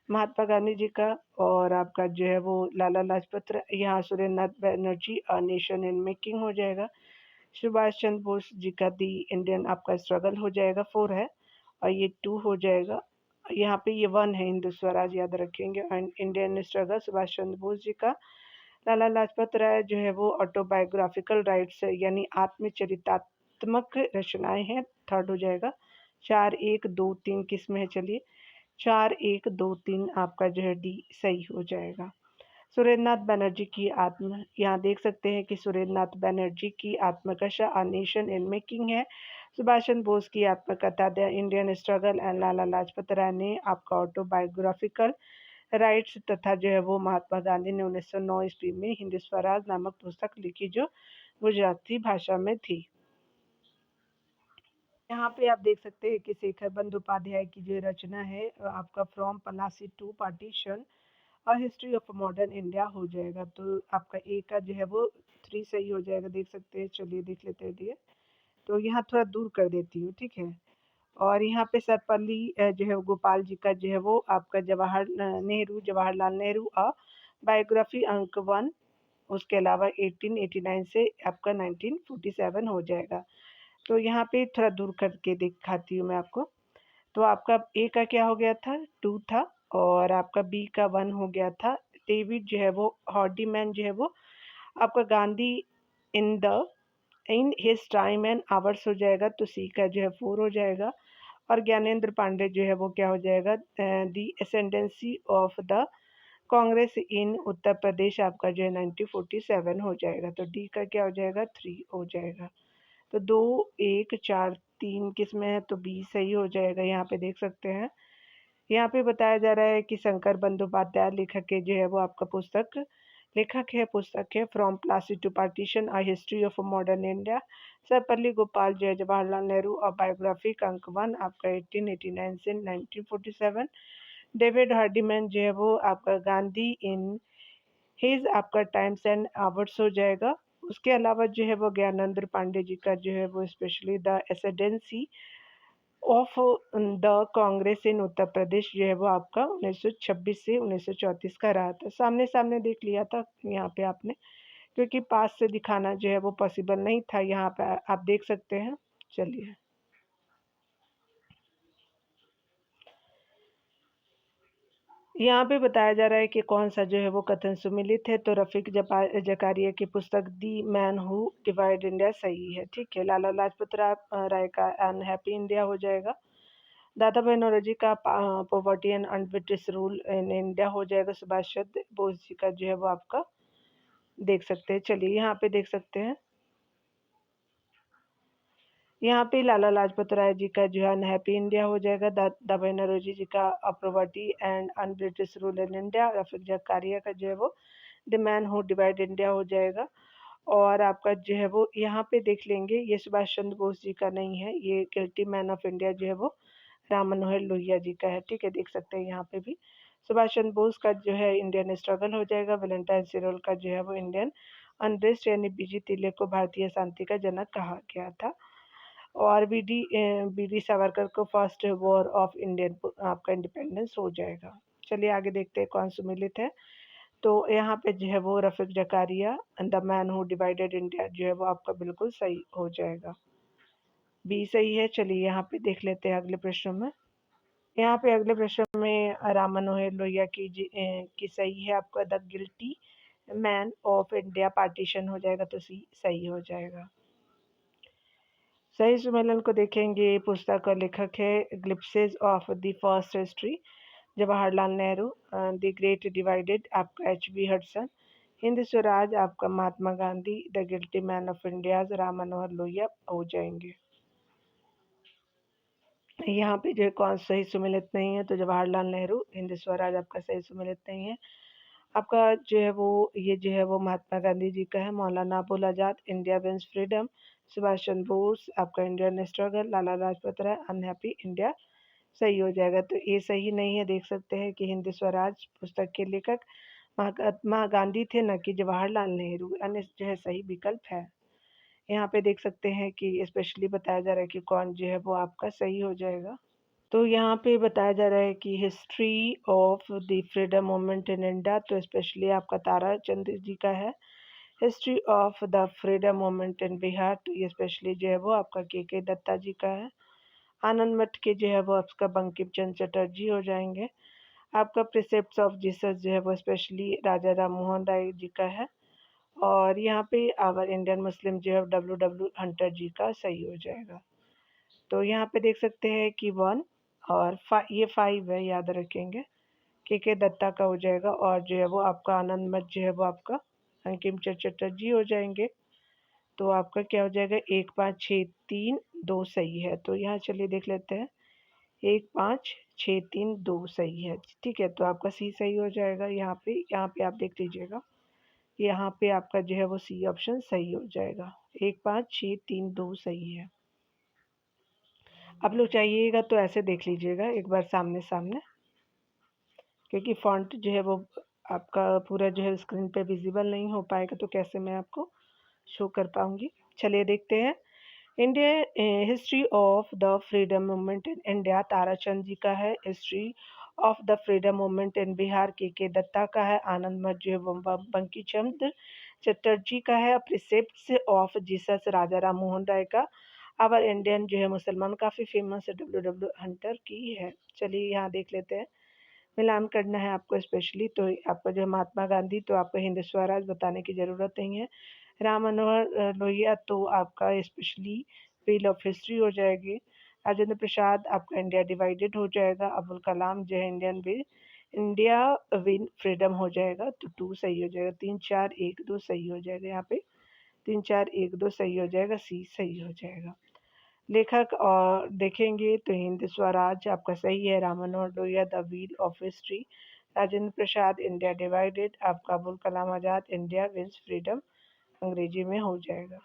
महात्मा गांधी जी का। और आपका जो है वो लाला लाजपत यहाँ Surendra Nath Banerjee a nation in making हो जाएगा। सुभाष चंद्र बोस जी का दी इंडियन आपका स्ट्रगल हो जाएगा, 4 है। और ये 2 हो जाएगा। यहाँ पे ये 1 है हिंदू स्वराज, याद रखेंगे। And Indian struggle Subhash Chandra Bose ji का। लाला लाजपत राय जो है वो ऑटोबायोग्राफिकल राइट्स यानी आत्मचरितात्मक रचनाएं हैं, 3rd हो जाएगा। 4 1 2 3 किस में है, चलिए 4 1 2 3 आपका जो है डी सही हो जाएगा। सुरेंद्र नाथ बनर्जी की आत्म, यहाँ देख सकते हैं कि सुरेंद्र नाथ बनर्जी की आत्मकथा अ नेशन इन मेकिंग है। सुभाष चंद्र बोस की आत्मकथा द इंडियन स्ट्रगल एंड लाला लाजपत राय ने आपका ऑटोबायोग्राफिकल राइट्स तथा जो है वो महात्मा गांधी ने 1909 ईस्वी में हिंद स्वराज नामक पुस्तक लिखी, जो गुजराती भाषा में थी। यहाँ पे आप देख सकते हैं कि शेखर बंदोपाध्याय की जो रचना है आपका from Plassey to partition a history of modern India हो जाएगा। तो आपका ए का जो है वो 3 सही हो जाएगा, देख सकते हैं। चलिए देख लेते हैं डियर। तो यहाँ थोड़ा दूर कर देती हूँ, ठीक है। और यहाँ पे सर्वपल्ली जो है गोपाल जी का जो है वो आपका जवाहरलाल नेहरू बायोग्राफी अंक 1। उसके अलावा 1889 से आपका 1947 हो जाएगा। तो यहाँ पे थोड़ा दूर करके दिखाती हूँ मैं आपको। तो आपका ए का क्या हो गया था, 2 था। और आपका बी का 1 हो गया था। डेविड जो है वो हॉर्डी मैन जो है वो आपका Gandhi in the in his time and hours हो जाएगा। तो सी का जो है 4 हो जाएगा। और ज्ञानेंद्र पांडे जो है वो क्या हो जाएगा, दी एसेंडेंसी of the Congress in Uttar प्रदेश आपका जो है 1947 हो जाएगा। तो डी का क्या हो जाएगा, 3 हो जाएगा। तो 2 1 4 3 किस में है, तो बी सही हो जाएगा। यहाँ पे देख सकते हैं। यहाँ पे बताया जा रहा है कि शंकर बंदोपाध्याय लेखक के जो है वो आपका पुस्तक है from Plassey to partition a history of modern India. Sarvepalli Gopal जो है जवाहरलाल नेहरू और बायोग्राफी का अंक 1 आपका 1889 से 1947। डेविड हार्डीमैन जो है वो आपका गांधी इन हिज आपका टाइम्स एंड आवर्स हो जाएगा। उसके अलावा जो है वो ज्ञानेंद्र पांडे जी का जो है वो specially the ascendancy of the Congress in Uttar Pradesh जो है वो आपका 1926 से 1934 का रहा था। सामने सामने देख लिया था यहाँ पे आपने, क्योंकि पास से दिखाना जो है वो पॉसिबल नहीं था। यहाँ पे आप देख सकते हैं। चलिए यहाँ पे बताया जा रहा है कि कौन सा जो है वो कथन सुमिलित है। तो रफीक जकारिया की पुस्तक the man who divide India सही है, ठीक है। लाला लाजपत राय का अनहैप्पी इंडिया हो जाएगा। दादा भाई नौरोजी का poverty and British rule in India हो जाएगा। सुभाष चंद्र बोस जी का जो है वो आपका देख सकते हैं। चलिए यहाँ पे देख सकते हैं। यहाँ पे लाला लाजपत राय जी का जो है अनहैप्पी इंडिया हो जाएगा। दादा भाई नौरोजी जी का poverty and British rule in India. Rafiq Zakaria का जो है वो the man who divide India हो जाएगा। और आपका जो है वो यहाँ पे देख लेंगे, ये सुभाष चंद्र बोस जी का नहीं है, ये गिल्टी मैन ऑफ इंडिया जो है वो राम मनोहर लोहिया जी का है, ठीक है। देख सकते हैं यहाँ पे भी सुभाष चंद्र बोस का जो है इंडियन स्ट्रगल हो जाएगा। वैलेंटाइन सिरोल का जो है वो इंडियन अनरेस्ट यानी बीजी तिले को भारतीय शांति का जनक कहा गया था। और बी डी सावरकर को फर्स्ट वॉर ऑफ इंडियन आपका इंडिपेंडेंस हो जाएगा। चलिए आगे देखते हैं कौन सुमिलित है। तो यहाँ पे जो है वो Rafiq Zakaria the man who divided India जो है वो आपका बिल्कुल सही हो जाएगा, बी सही है। चलिए यहाँ पे देख लेते हैं अगले प्रश्न में। यहाँ पे अगले प्रश्न में राम मनोहर लोहिया की सही है आपका the guilty man of India partition हो जाएगा। तो सी सही हो जाएगा। सही सम्मेलन को देखेंगे। पुस्तक का लेखक है glimpses of the first history Jawaharlal Nehru. The great divided आपका H.B. हडसन। हिंद स्वराज आपका Mahatma Gandhi. The guilty man of India Ram Manohar Lohia हो जाएंगे। यहाँ पे जो है कौन सही सुमेलित नहीं है, तो जवाहरलाल नेहरू हिंद स्वराज आपका सही सुमेलित नहीं है। आपका जो है वो ये जो है वो महात्मा गांधी जी का है। मौलाना अबुल आज़ाद India wins freedom, Subhash Chandra Bose आपका इंडियन स्ट्रगल, लाला लाजपत राय अनहैप्पी इंडिया सही हो जाएगा। तो ये सही नहीं है, देख सकते हैं कि हिंद स्वराज पुस्तक के लेखक महात्मा गांधी थे, न कि जवाहरलाल नेहरू। अन्य जो है सही विकल्प है। यहाँ पे देख सकते हैं कि स्पेशली बताया जा रहा है कि कौन जो है वो आपका सही हो जाएगा। तो यहाँ पे बताया जा रहा है कि history of the freedom movement in India, तो स्पेशली आपका तारा चंद जी का है। History of the freedom movement in Bihar, तो ये स्पेशली जो है वो आपका के दत्ता जी का है। आनंद मठ के जो है वो आपका बंकिम चंद्र चटर्जी हो जाएंगे। आपका प्रिसेप्ट्स ऑफ जीसस जो है वो स्पेशली राजा राम मोहन राय जी का है। और यहाँ पे आवर इंडियन मुस्लिम जो है डब्ल्यू डब्ल्यू हंटर जी का सही हो जाएगा। तो यहाँ पे देख सकते हैं कि 1 और ये 5 है, याद रखेंगे। के दत्ता का हो जाएगा और जो है वो आपका आनंद मठ जो है वो आपका अंकिम चटर्जी हो जाएंगे। तो आपका क्या हो जाएगा, 1 5 6 3 2 सही है। तो यहाँ चलिए देख लेते हैं, 1 5 6 3 2 सही है। ठीक है, तो आपका सी सही हो जाएगा। यहाँ पे आप देख लीजिएगा, यहाँ पे आपका जो है वो सी ऑप्शन सही हो जाएगा। 1 5 6 3 2 सही है। आप लोग चाहिएगा तो ऐसे देख लीजिएगा एक बार सामने सामने, क्योंकि फॉन्ट जो है वो आपका पूरा जो है स्क्रीन पे विजिबल नहीं हो पाएगा, तो कैसे मैं आपको शो कर पाऊंगी। चलिए देखते हैं। India history of the freedom movement in India Tarachand ji का है। History of the freedom movement in Bihar के दत्ता का है। आनंद मठ जो है वो बंकी चंद्र चटर्जी का है। Precepts of Jesus Raja Ram Mohan Roy का। आवर इंडियन जो है मुसलमान काफ़ी फेमस है, डब्ल्यू डब्ल्यू हंटर की है। चलिए यहाँ देख लेते हैं, मिलान करना है आपको स्पेशली। तो आपका जो है महात्मा गांधी, तो आपको हिंद स्वराज बताने की ज़रूरत नहीं है। राम मनोहर लोहिया तो आपका स्पेशली व्हील ऑफ हिस्ट्री हो जाएगी। राजेंद्र प्रसाद आपका इंडिया डिवाइडेड हो जाएगा। अब्दुल कलाम जो है इंडिया विन फ्रीडम हो जाएगा, तो 2 सही हो जाएगा। 3 4 1 2 सही हो जाएगा। यहाँ पे 3 4 1 2 सही हो जाएगा, सी सही हो जाएगा। लेखक और देखेंगे तो हिंद स्वराज आपका सही है। Ram Manohar Lohia the wheel of history. Rajendra Prasad India divided. आपका Abul Kalam Azad India wins freedom अंग्रेजी में हो जाएगा।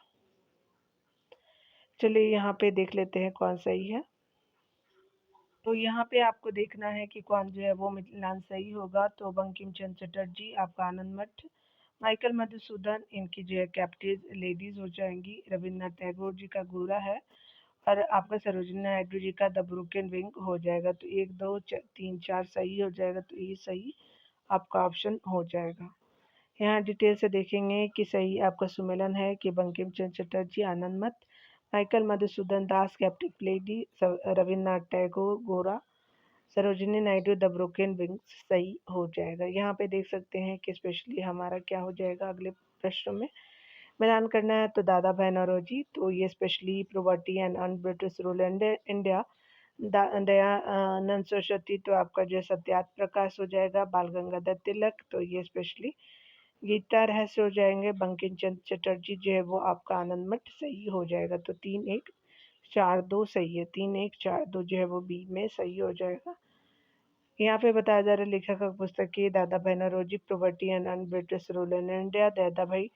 चलिए यहाँ पे देख लेते हैं कौन सही है। तो यहाँ पे आपको देखना है कि कौन जो है वो मिलान सही होगा। तो बंकिम चंद्र चटर्जी आपका आनंद मठ, माइकल मधुसूदन इनकी जो है कैप्टिव लेडीज हो जाएंगी। रविन्द्रनाथ टैगोर जी का गोरा है। और आपका सरोजिनी नायडू जी का द ब्रोकन विंग हो जाएगा। तो 1 2 3 4 सही हो जाएगा, तो ये सही आपका ऑप्शन हो जाएगा। यहाँ डिटेल से देखेंगे कि सही आपका सुमेलन है कि बंकिम चंद्र चटर्जी आनंद मठ, माइकल मधुसूदन दास कैप्टिव लेडी, रविन्द्रनाथ टैगोर गोरा, Sarojini Naidu the broken wings सही हो जाएगा। यहाँ पे देख सकते हैं कि स्पेशली हमारा क्या हो जाएगा अगले प्रश्न में। मिलान करना है तो दादा भाई नौरोजी, तो ये specially poverty and un British rule India. Dayanand Saraswati तो आपका जो है सत्यार्थ प्रकाश हो जाएगा। बाल गंगाधर तिलक तो ये स्पेशली गीता रहस्य हो जाएंगे। बंकिम चंद्र चटर्जी जो है वो आपका आनंद मठ सही हो जाएगा। तो 3 1 4 2 सही है। 3 1 4 2 जो है वो बी में सही हो जाएगा। यहाँ पे बताया जा रहा है लेखक का पुस्तक की दादा भाई Naoroji poverty and un British rule in India. दादा भाई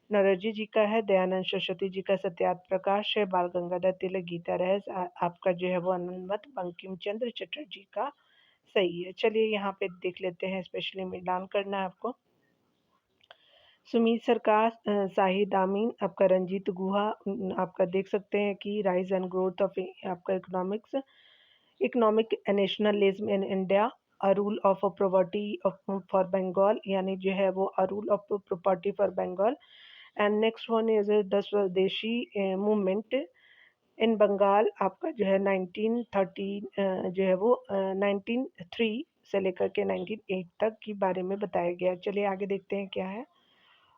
नौरोजी जी का है। दयानंद सरस्वती जी का सत्यार्थ प्रकाश है। बाल गंगाधर तिलक गीता रहस्य आपका जो है वो आनंद मठ बंकिम चंद्र चटर्जी का सही है। चलिए यहाँ पे देख लेते हैं, स्पेशली मिलान करना है आपको। सुमीत सरकार शाहिद आमीन आपका रंजीत गुहा आपका देख सकते हैं कि राइज एंड ग्रोथ ऑफ आपका economic nationalism in India, a rule of property for Bengal, यानी जो है वो a rule of property for Bengal. And next one is the swadeshi movement in Bengal. आपका जो है 1913 जो है वो 1903 से लेकर के 1908 तक के बारे में बताया गया। चलिए आगे देखते हैं क्या है।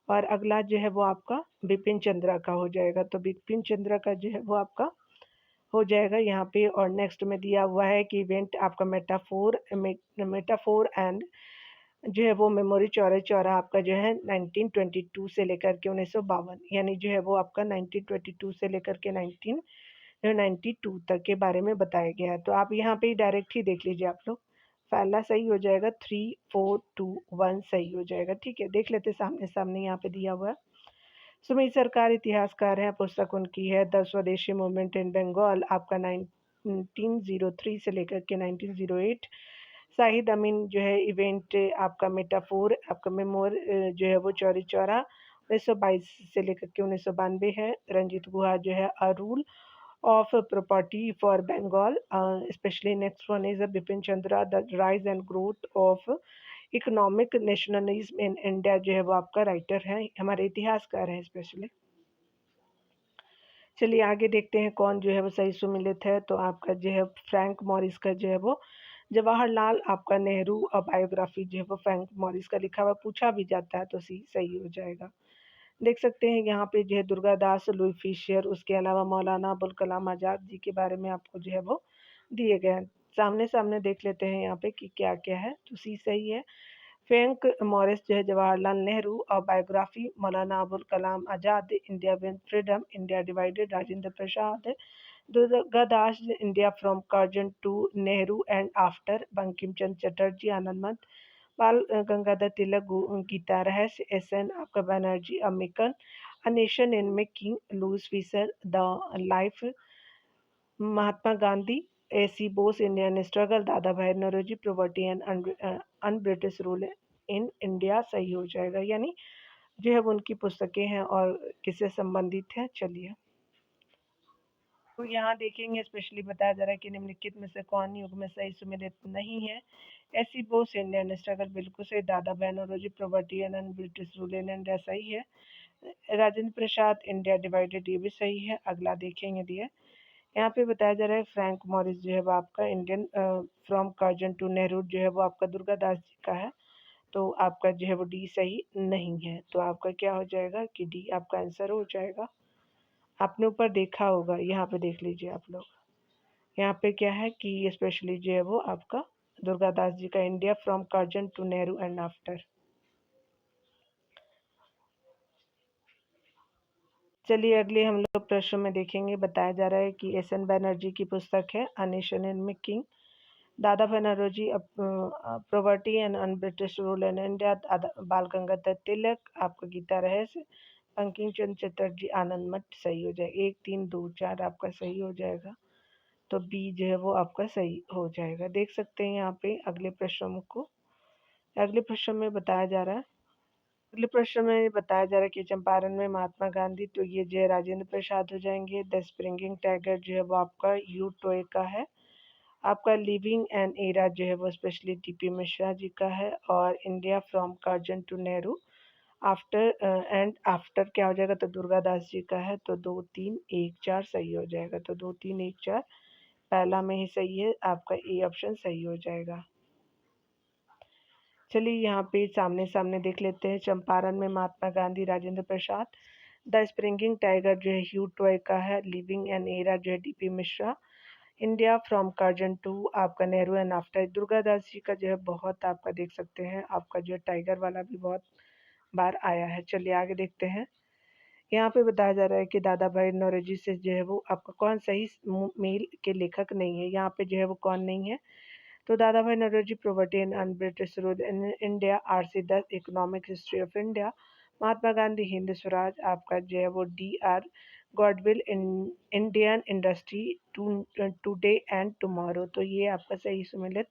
और अगला जो है वो आपका बिपिन चंद्रा का हो जाएगा। तो बिपिन चंद्रा का जो है वो आपका हो जाएगा यहाँ पे। और नेक्स्ट में दिया हुआ है कि इवेंट आपका मेटाफोर एंड जो है वो मेमोरी चौरा चौरा आपका जो है 1922 से लेकर के 1952, यानी जो है वो आपका 1922 से लेकर के 92 तक के बारे में बताया गया है। तो आप यहाँ पे डायरेक्ट ही देख लीजिए आप लोग। पहला सही हो जाएगा, 3, 4, 2, 1 सही हो जाएगा। ठीक है, देख लेते सामने-सामने यहाँ पे दिया हुआ है। सुमित सरकार इतिहासकार हैं, पुस्तक उनकी है the swadeshi movement in Bengal, आपका 1903 से लेकर के 1908। शाहिद अमीन जो है इवेंट आपका मेटाफोर, आपका मेमोर जो है वो चौरी चौरा 1922 से लेकर के 1992 है। रंजीत गुहा जो है a rule of property for Bengal. Especially next one is Bipin Chandra, the rise and growth of economic nationalism in India जो है वो आपका राइटर है, हमारे इतिहासकार हैं स्पेशली। चलिए आगे देखते हैं कौन जो है वो सही सुमिलित है। तो आपका जो है फ्रैंक मॉरिस का जो है वो जवाहरलाल आपका नेहरू और बायोग्राफी जो है वो फ्रैंक मॉरिस का लिखा हुआ पूछा भी जाता है तो सी सही हो जाएगा। देख सकते हैं यहाँ पे जो है दुर्गादास, लुई फिशर, उसके अलावा मौलाना अबुल कलाम आज़ाद जी के बारे में आपको जो है वो दिए गए हैं। सामने-सामने देख लेते हैं यहाँ पे कि क्या-क्या है, तो सी सही है। फ्रैंक मॉरिस जो है जवाहरलाल नेहरू और biography Maulana Abul Kalam Azad, India with freedom, India divided Rajendra Prasad, Durgadas India from Curzon to Nehru and after, Bankim Chandra Chatterjee Anandamath, Bal Gangadhar Tilak Gita Rahasya, S N. आपका Banerjee American, a nation in making, Louis Fischer the life, Mahatma Gandhi, A C. Bose Indian struggle, Dada भाई Naoroji property and un British rule in India सही हो जाएगा। यानी जो है वो उनकी पुस्तकें हैं और किससे संबंधित है। चलिए तो यहाँ देखेंगे स्पेशली बताया जा रहा है कि निम्नलिखित में से कौन युग में सही सुमेलित नहीं है। ऐसी बोस इंडियन स्ट्रगल बिल्कुल सही, दादा भाई Naoroji property and British rule in India सही है। राजेंद्र प्रसाद इंडिया डिवाइडेड ये भी सही है। अगला देखेंगे दिए यहाँ पे बताया जा रहा है फ्रैंक मॉरिस जो है वो आपका Indian from Curzon to Nehru जो है वो आपका दुर्गादास जी का है। तो आपका जो है वो डी सही नहीं है। तो आपका क्या हो जाएगा कि डी आपका आंसर हो जाएगा। आपने ऊपर देखा होगा, यहाँ पे देख लीजिए आप लोग। यहाँ पे क्या है कि ये स्पेशली जो है वो आपका दुर्गादास जी का India from Curzon to Nehru and after. चलिए अगले हम लोग प्रश्न में देखेंगे। बताया जा रहा है कि एस.एन. बैनर्जी की पुस्तक है अ नेशन इन मेकिंग, दादा भाई Naoroji property and un British rule in India, Bal Gangadhar तिलक आपका गीता रहस्य, बंकिम चंद्र चटर्जी आनंद मठ सही हो जाएगा। 1, 3, 2, 4 आपका सही हो जाएगा। तो बी जो है वो आपका सही हो जाएगा। देख सकते हैं यहाँ पे अगले प्रश्नों को। अगले प्रश्न में बताया जा रहा है, अगले प्रश्न में बताया जा रहा है कि चंपारण में महात्मा गांधी, तो ये जो है राजेंद्र प्रसाद हो जाएंगे। द स्प्रिंगिंग टाइगर जो है वो आपका यू टॉय का है। आपका लिविंग एन एरा जो है वो स्पेशली टीपी मिश्रा जी का है। और India from Curzon to Nehru after and after क्या हो जाएगा, तो दुर्गादास जी का है। तो 2, 3, 1, 4 सही हो जाएगा। तो 2, 3, 1, 4 पहला में ही सही है, आपका ए ऑप्शन सही हो जाएगा। चलिए यहाँ पे सामने-सामने देख लेते हैं। चंपारण में Mahatma Gandhi, Rajendra Prasad, the springing tiger जो है ह्यू टॉय का है। लिविंग एन एरा जो है DP Mishra. India from Curzon to आपका नेहरू एंड आफ्टर दुर्गादास जी का जो है बहुत आपका देख सकते हैं, आपका जो है टाइगर वाला भी बहुत बार आया है। चलिए आगे देखते हैं। यहाँ पे बताया जा रहा है कि दादा भाई नौरोजी से जो है वो आपका कौन सही मेल के लेखक नहीं है। यहाँ पे जो है वो कौन नहीं है, तो दादा भाई Naoroji property and un British rule in India, R C. Dutt economic history of India, Mahatma Gandhi Hind Swaraj आपका जो है वो D R. Gadgil in Indian industry today and tomorrow. तो ये आपका सही सुमेलित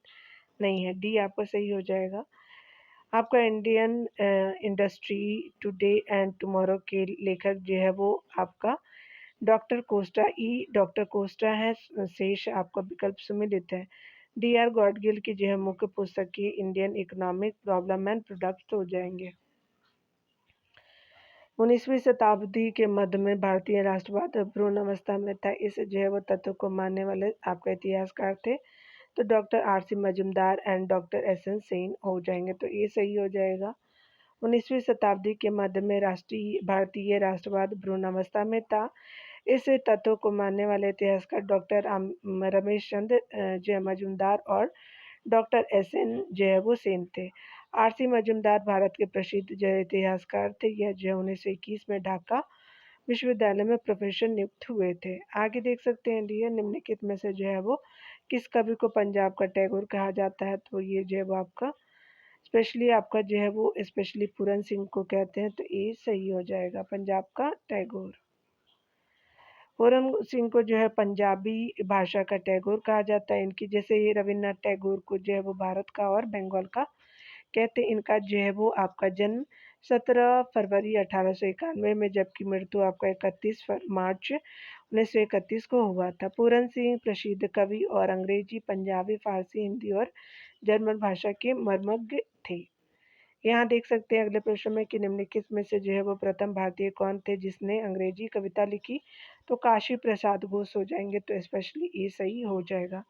नहीं है, डी आपका सही हो जाएगा। आपका Indian industry today and tomorrow के लेखक जो है वो आपका डॉक्टर कोस्टा, ई डॉक्टर कोस्टा है। शेष आपका विकल्प सुमेलित है। डी.आर. गॉडगिल की जो है मुख्य पुस्तक की Indian economic problem and products हो जाएंगे। 19वीं शताब्दी के मध्य में भारतीय राष्ट्रवाद भ्रूण अवस्था में था। इस जो है वो तत्व को मानने वाले आपका इतिहासकार थे, तो doctor RC. Majumdar and doctor SN. Sen हो जाएंगे। तो ये सही हो जाएगा। 19वीं शताब्दी के मध्य में भारतीय राष्ट्रवाद भ्रूण अवस्था में था। इस तत्व को मानने वाले इतिहासकार डॉक्टर रमेश चंद्र जो है मजूमदार और डॉक्टर एस.एन. जो है वो सेन थे। आर.सी. मजूमदार भारत के प्रसिद्ध जो है इतिहासकार थे। यह जो है 1921 में ढाका विश्वविद्यालय में प्रोफेसर नियुक्त हुए थे। आगे देख सकते हैं डियर, निम्नलिखित में से जो है वो किस कवि को पंजाब का टैगोर कहा जाता है? तो ये जो है वो आपका स्पेशली आपका जो है वो स्पेशली पूरन सिंह को कहते हैं, तो ये सही हो जाएगा, पंजाब का टैगोर। पूरन सिंह को जो है पंजाबी भाषा का टैगोर कहा जाता है। इनकी जैसे ये रविन्द्रनाथ टैगोर को जो है वो भारत का और बंगाल का कहते हैं। इनका जो है वो आपका जन्म 17 फरवरी 1891 में, जबकि मृत्यु आपका 31 मार्च 1931 को हुआ था। पूरन सिंह प्रसिद्ध कवि और अंग्रेजी, पंजाबी, फारसी, हिंदी और जर्मन भाषा के मर्मज्ञ थे। यहाँ देख सकते हैं अगले प्रश्न में कि निम्नलिखित में से जो है वो प्रथम भारतीय कौन थे जिसने अंग्रेजी कविता लिखी? तो काशी प्रसाद घोष हो जाएंगे, तो स्पेशली ये सही हो जाएगा।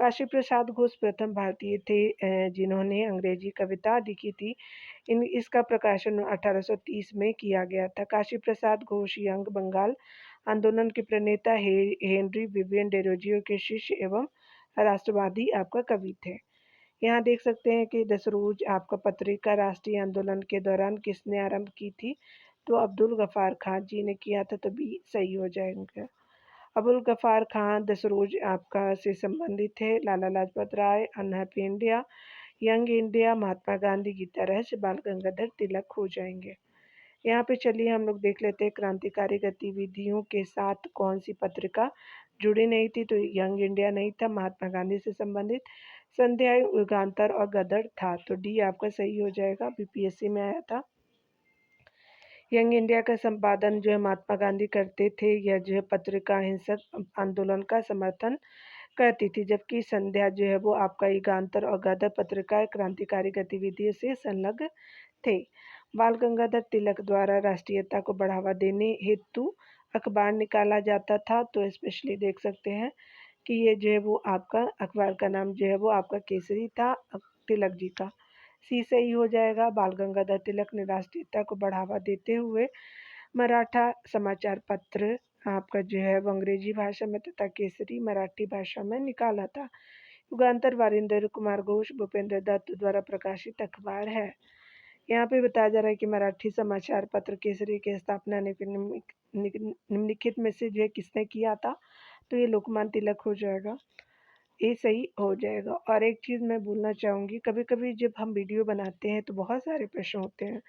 काशी प्रसाद घोष प्रथम भारतीय थे जिन्होंने अंग्रेजी कविता लिखी थी। इसका प्रकाशन 1830 में किया गया था। काशी प्रसाद घोष यंग बंगाल आंदोलन के प्रणेता हेनरी विवियन डेरोजियो के शिष्य एवं राष्ट्रवादी आपका कवि थे। यहाँ देख सकते हैं कि दसरूज आपका पत्रिका राष्ट्रीय आंदोलन के दौरान किसने आरंभ की थी? तो अब्दुल गफ्फार खान जी ने किया था, तो भी सही हो जाएगा। अब्दुल गफ्फार खान दसरूज आपका से संबंधित है। लाला लाजपत राय, unhappy India, young India, Mahatma Gandhi, Gita Rahasya, Bal Gangadhar तिलक हो जाएंगे। यहाँ पे चलिए हम लोग देख लेते हैं क्रांतिकारी गतिविधियों के साथ कौन सी पत्रिका जुड़ी नहीं थी? तो यंग इंडिया नहीं था, महात्मा गांधी से संबंधित संध्या, युगांतर और गदर था, तो डी आपका सही हो जाएगा, बीपीएससी में आया था। यंग इंडिया का संपादन जो है महात्मा गांधी करते थे। यह जो है पत्रिका अहिंसक आंदोलन का समर्थन करती थी, जबकि संध्या जो है वो आपका युगांतर और गदर पत्रिका क्रांतिकारी गतिविधियों से संलग्न थे। बाल गंगाधर तिलक द्वारा राष्ट्रीयता को बढ़ावा देने हेतु अखबार निकाला जाता था, तो स्पेशली देख सकते हैं कि ये जो है वो आपका अखबार का नाम जो है वो आपका केसरी था, तिलक जी का। सी सही हो जाएगा। बाल गंगाधर तिलक ने राष्ट्रीयता को बढ़ावा देते हुए मराठा समाचार पत्र आपका जो है वो अंग्रेजी भाषा में तथा केसरी मराठी भाषा में निकाला था। युगांतर वारिंदर कुमार घोष, भूपेंद्र दत्त द्वारा प्रकाशित अखबार है। यहाँ पे बताया जा रहा है कि मराठी समाचार पत्र केसरी की स्थापना निम्नलिखित में से जो है किसने किया था? तो ये लोकमान्य तिलक हो जाएगा, ये सही हो जाएगा। और एक चीज़ मैं बोलना चाहूँगी, कभी कभी जब हम वीडियो बनाते हैं तो बहुत सारे प्रश्न होते हैं,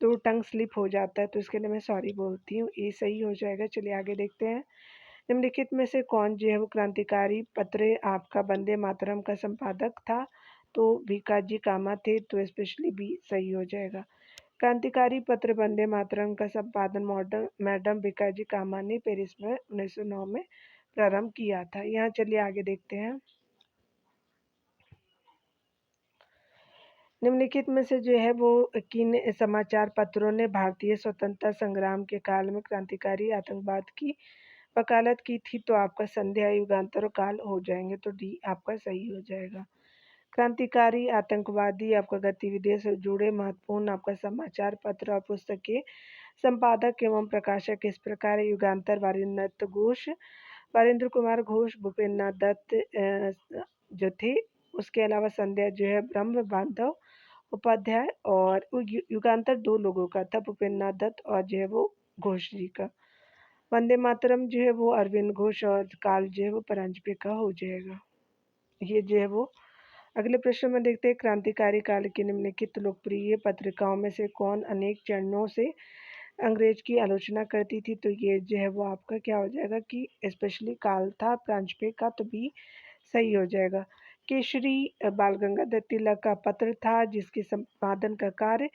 तो टंग स्लिप हो जाता है, तो इसके लिए मैं सॉरी बोलती हूँ, ये सही हो जाएगा। चलिए आगे देखते हैं। निम्नलिखित में से कौन जो है वो क्रांतिकारी पत्र आपका वंदे मातरम का संपादक था? तो भीकाजी कामा थे, तो स्पेशली बी सही हो जाएगा। क्रांतिकारी पत्र वंदे मातरम का संपादन मॉडर्न मैडम भीकाजी कामा ने पेरिस में 1909 में प्रारंभ किया था। यहाँ चलिए आगे देखते हैं। निम्नलिखित में से जो है वो किन समाचार पत्रों ने भारतीय स्वतंत्रता संग्राम के काल में क्रांतिकारी आतंकवाद की वकालत की थी? तो आपका संध्या, युगांतर, काल हो जाएंगे, तो डी आपका सही हो जाएगा। क्रांतिकारी आतंकवादी आपका गतिविधियों से जुड़े महत्वपूर्ण आपका समाचार पत्र और पुस्तक के संपादक एवं प्रकाशक इस प्रकार: युगांतर वारिंद्र कुमार घोष, भूपेन्द्र दत्त जो थे। उसके अलावा संध्या जो है ब्रह्म बांधव उपाध्याय, और युगांतर दो लोगों का था, भूपेन्द्र दत्त और जो है वो घोष जी का। वंदे मातरम जो है वो अरविंद घोष, और काल जो है वो परांजपे का हो जाएगा। ये जो है वो अगले प्रश्न में देखते हैं। क्रांतिकारी काल की निम्नलिखित लोकप्रिय पत्रिकाओं में से कौन अनेक चरणों से अंग्रेज की आलोचना करती थी? तो ये जो है वो आपका क्या हो जाएगा कि स्पेशली काल था, परांजपे का, तो भी सही हो जाएगा। केसरी बाल गंगाधर तिलक का पत्र था जिसके संपादन का कार्य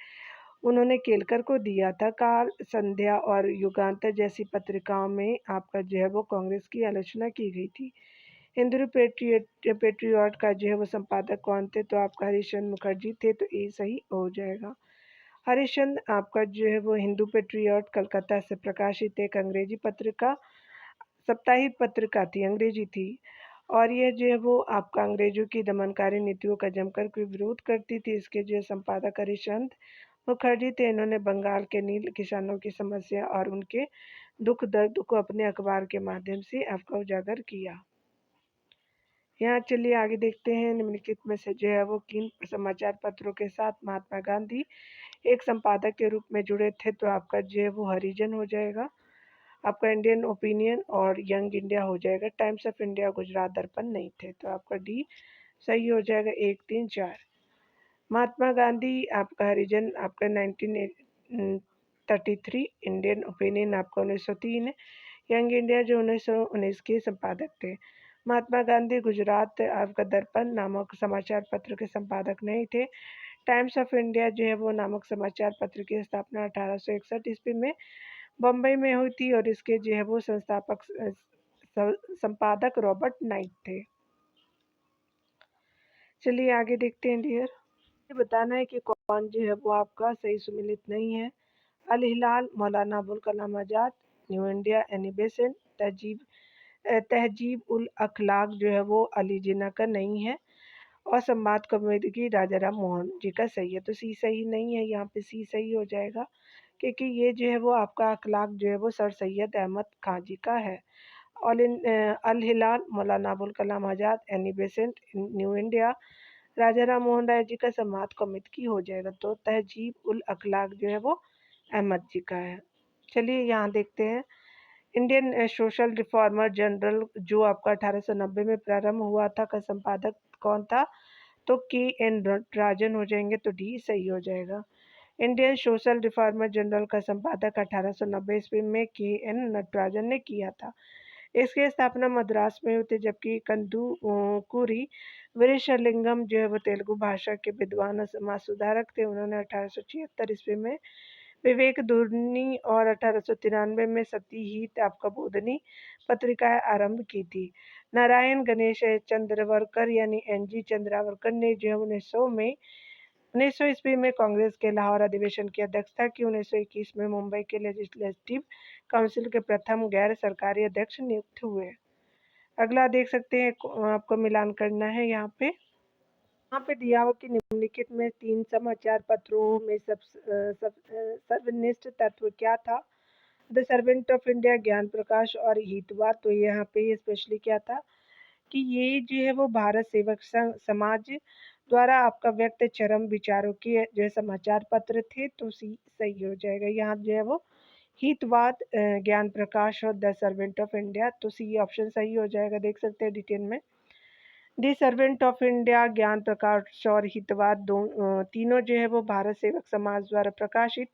उन्होंने केलकर को दिया था। काल, संध्या और युगांतर जैसी पत्रिकाओं में आपका जो है वो कांग्रेस की आलोचना की गई थी। हिंदू पेट्रियट का जो है वो संपादक कौन थे? तो आपका हरिश्चंद्र मुखर्जी थे, तो ये सही हो जाएगा। हरिश्चंद्र आपका जो है वो हिंदू पेट्रियट कलकत्ता से प्रकाशित एक अंग्रेजी पत्रिका, साप्ताहिक पत्रिका थी, अंग्रेजी थी, और यह जो है वो आपका अंग्रेजों की दमनकारी नीतियों का जमकर कोई विरोध करती थी। इसके जो संपादक हरिश्चंद्र मुखर्जी थे। इन्होंने बंगाल के नील किसानों की समस्या और उनके दुख दर्द को अपने अखबार के माध्यम से आपका उजागर किया। यहाँ चलिए आगे देखते हैं। निम्नलिखित में से जो है वो किन समाचार पत्रों के साथ महात्मा गांधी एक संपादक के रूप में जुड़े थे? तो आपका जो है वो हरिजन हो जाएगा। आपका इंडियन ओपिनियन और यंग इंडिया हो जाएगा। टाइम्स ऑफ इंडिया, गुजरात दर्पण नहीं थे, तो आपका डी सही हो जाएगा। 1, 3, 4। महात्मा गांधी आपका हरिजन आपका 1933, इंडियन ओपिनियन आपका 1903 है। यंग इंडिया जो 1919 के संपादक थे। महात्मा गांधी गुजरात आपका दर्पण नामक समाचार पत्र के संपादक नहीं थे। टाइम्स ऑफ इंडिया जो है वो नामक समाचार पत्र की स्थापना 1861 ईस्वी में बम्बई में हुई थी और इसके जो है वो संपादक रॉबर्ट नाइट थे। चलिए आगे देखते हैं डियर। ये बताना है कि कौन जो है वो आपका सही सुमिलित नहीं है। अल हिलाल मौलाना अबुल कलाम आज़ाद, न्यू इंडिया एनी बेसेंट, तहजीब उल अखलाक जो है वो अली जिन्ना का नहीं है और संवाद कौमुदी राजा राम मोहन जी का सही है। तो सी सही नहीं है, यहाँ पे सी सही हो जाएगा क्योंकि ये जो है वो आपका अखलाक जो है वो सर सैयद अहमद खां जी का है। अल हिलाल मौलाना अबुल कलाम आज़ाद, एनी बेसेंट, न्यू इंडिया राजा राम मोहन राय जी का संवाद कौमुदी हो जाएगा। तो तहजीब उल अखलाक जो है वो अहमद जी का है। चलिए यहाँ देखते हैं। इंडियन सोशल रिफॉर्मर जनरल जो आपका 1890 में प्रारंभ हुआ था का संपादक कौन था? तो के एन राजन हो जाएंगे, तो डी सही हो जाएगा। इंडियन सोशल रिफॉर्मर जनरल का संपादक 1890 ईस्वी में के एन नटराजन ने किया था। इसकी स्थापना मद्रास में हुई थी, जबकि कुरी वीरेशलिंगम जो है वो तेलुगु भाषा के विद्वान और समाज सुधारक थे। उन्होंने 1876 ईस्वी में विवेक धुरनी और 1893 में सतीहीत आपका बोधनी पत्रिकाएं आरंभ की थी। नारायण गणेश चंद्रवरकर यानी एनजी चंद्रावरकर ने जो 1900 ईस्वी में कांग्रेस के लाहौर अधिवेशन की अध्यक्षता की। 1921 में मुंबई के लेजिस्लेटिव काउंसिल के प्रथम गैर सरकारी अध्यक्ष नियुक्त हुए। अगला देख सकते हैं, आपको मिलान करना है। यहाँ पे दिया हो कि निम्नलिखित में 3 समाचार पत्रों में सर्वनिष्ठ तत्व क्या था? द सर्वेंट ऑफ इंडिया, ज्ञान प्रकाश और हितवाद। तो यहाँ पे स्पेशली क्या था कि ये जो है वो भारत सेवक समाज द्वारा आपका व्यक्त चरम विचारों के जो समाचार पत्र थे। तो सही हो जाएगा। यहाँ जो है वो हितवाद, ज्ञान प्रकाश और द सर्वेंट ऑफ इंडिया। तो सी ऑप्शन सही हो जाएगा। देख सकते हैं डिटेल में। दी सर्वेंट ऑफ इंडिया, ज्ञान प्रकाश और हितवाद तीनों जो है वो भारत सेवक समाज द्वारा प्रकाशित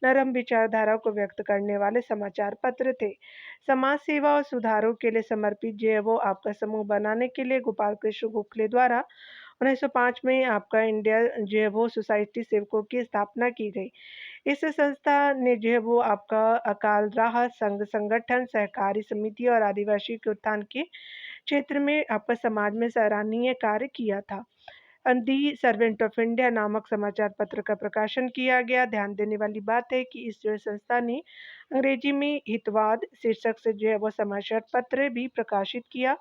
नरम विचारधारा को व्यक्त करने वाले समाचार पत्र थे। समाज सेवा और सुधारों के लिए समर्पित जो है वो आपका समूह बनाने के लिए गोपाल कृष्ण गोखले द्वारा 1905 में आपका इंडिया जो है वो सोसाइटी सेवकों की स्थापना की गई। इस संस्था ने जो है वो आपका अकाल राह संघ संगठन, सहकारी समिति और आदिवासी के उत्थान के क्षेत्र में आपका समाज में सराहनीय कार्य किया था। दी सर्वेंट ऑफ इंडिया नामक समाचार पत्र का प्रकाशन किया गया। ध्यान देने वाली बात है कि इस जो संस्था ने अंग्रेजी में हितवाद शीर्षक से जो है वो समाचार पत्र भी प्रकाशित किया।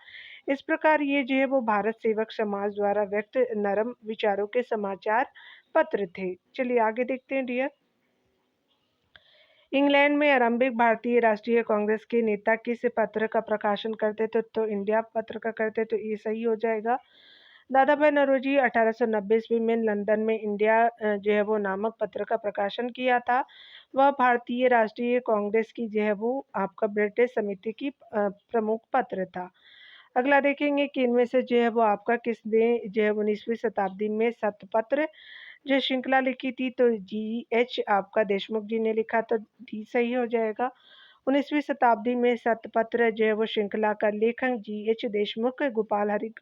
इस प्रकार ये जो है वो भारत सेवक समाज द्वारा व्यक्त नरम विचारों के समाचार पत्र थे। चलिए आगे देखते हैं डियर। इंग्लैंड में आरंभिक भारतीय राष्ट्रीय कांग्रेस के नेता किस पत्र का प्रकाशन करते थे? तो इंडिया पत्र का करते, तो ये सही हो जाएगा। दादा भाई नौरोजी 1890 ईस्वी में लंदन में इंडिया जो है वो नामक पत्र का प्रकाशन किया था। वह भारतीय राष्ट्रीय कांग्रेस की जो है वो आपका ब्रिटिश समिति की प्रमुख पत्र था। अगला देखेंगे कि इनमें से जो है वो आपका किसने जो है 19वीं शताब्दी में सतपत्र जो श्रृंखला लिखी थी? तो जी.एच. आपका देशमुख जी ने लिखा, तो डी सही हो जाएगा। 19वीं शताब्दी में सतपत्र जो है वो श्रृंखला का लेखन जी.एच. देशमुख, गोपाल हरि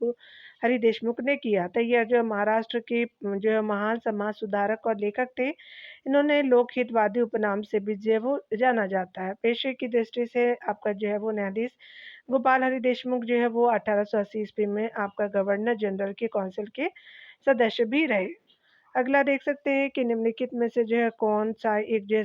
देशमुख ने किया था। यह जो महाराष्ट्र के जो है महान समाज सुधारक और लेखक थे। इन्होंने लोकहितवादी उपनाम से भी जो है वो जाना जाता है। पेशे की दृष्टि से आपका जो है वो न्यायाधीश गोपाल हरि देशमुख जो है वो 1880 ईस्वी में आपका गवर्नर जनरल के काउंसिल के सदस्य भी रहे। अगला देख सकते हैं कि निम्नलिखित में से जो है कौन सा एक जो है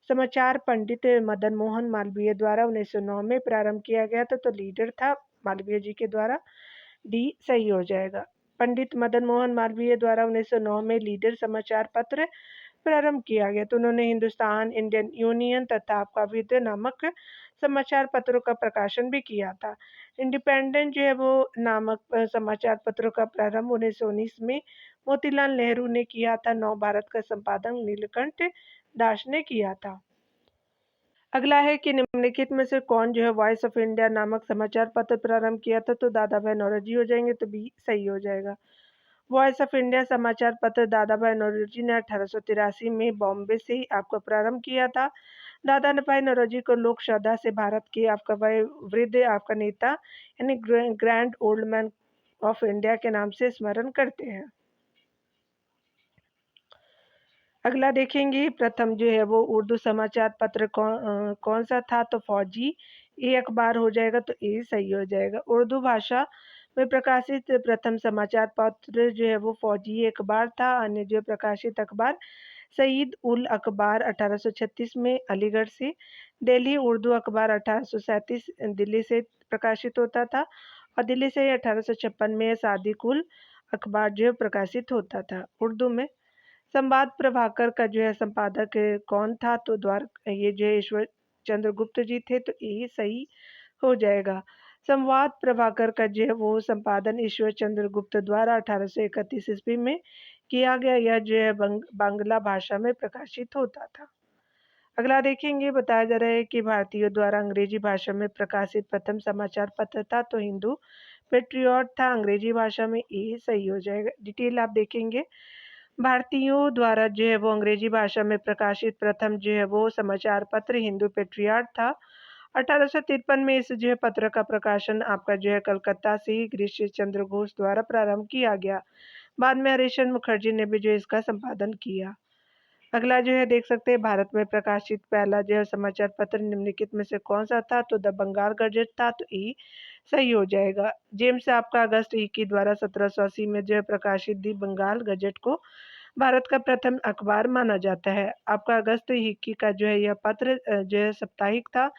समाचार पंडित मदन मोहन मालवीय द्वारा 1909 में प्रारंभ किया गया था। तो लीडर था मालवीय जी के द्वारा, डी सही हो जाएगा। पंडित मदन मोहन मालवीय द्वारा 1909 में लीडर समाचार पत्र प्रारंभ किया गया। तो उन्होंने हिंदुस्तान, इंडियन यूनियन तथा आपका विद्य नामक समाचार पत्रों का प्रकाशन भी किया था। इंडिपेंडेंट जो है वो नामक समाचार पत्रों का प्रारंभ 1919 में मोतीलाल नेहरू ने किया था। नव भारत का संपादन नीलकंठ दास ने किया था। अगला है कि निम्नलिखित में से कौन जो है वॉइस ऑफ इंडिया नामक समाचार पत्र प्रारंभ किया था, तो दादा भाई नौरोजी हो जाएंगे, तो बी सही हो जाएगा। वॉइस ऑफ इंडिया समाचार पत्र दादा भाई नौरोजी ने 1883 में बॉम्बे से ही आपको प्रारंभ किया था। दादा भाई नौरोजी को लोक श्रद्धा से भारत के आपका वृद्ध आपका नेता यानी grand old man of India के नाम से स्मरण करते हैं। अगला देखेंगे, प्रथम जो है वो उर्दू समाचार पत्र कौन सा था, तो फौजी ये अखबार हो जाएगा, तो ये सही हो जाएगा। उर्दू भाषा में प्रकाशित प्रथम समाचार पत्र जो है वो फौजी अखबार था। अन्य जो प्रकाशित अखबार सईद उल अखबार 1836 में अलीगढ़ से, दिल्ली उर्दू अखबार 1837 दिल्ली से प्रकाशित होता था, और दिल्ली से 1856 में सादिक उल अखबार जो है प्रकाशित होता था उर्दू में। संवाद प्रभाकर का जो है संपादक कौन था, तो ये जो है ईश्वर चंद्र गुप्त जी थे, तो ये सही हो जाएगा। संवाद प्रभाकर का जो है वो संपादन ईश्वर चंद्र गुप्त द्वारा 1831 ईस्वी में किया गया। यह जो है बांग्ला भाषा में प्रकाशित होता था। अगला देखेंगे, बताया जा रहा है कि भारतीयों द्वारा अंग्रेजी भाषा में प्रकाशित प्रथम समाचार पत्र था, तो हिंदू पेट्रियट था अंग्रेजी भाषा में, ये सही हो जाएगा। डिटेल आप देखेंगे, भारतीयों द्वारा जो है वो अंग्रेजी भाषा में प्रकाशित प्रथम जो है वो समाचार पत्र हिंदू पेट्रियट था। 1853 में इस जो है पत्र का प्रकाशन आपका जो है कलकत्ता से ही गिरीश चंद्र घोष द्वारा प्रारंभ किया गया। बाद में हरिश्चंद्र मुखर्जी ने भी जो इसका संपादन किया। अगला जो है देख सकते हैं, भारत में प्रकाशित पहला जो है समाचार पत्र निम्नलिखित में से कौन सा था, तो द बंगाल गजट था, तो ई सही हो जाएगा। जेम्स आपका अगस्त हिकी द्वारा 1780 में जो है प्रकाशित दी बंगाल गजट को भारत का प्रथम अखबार माना जाता है। आपका अगस्त हिक्की का जो है यह पत्र जो है साप्ताहिक था।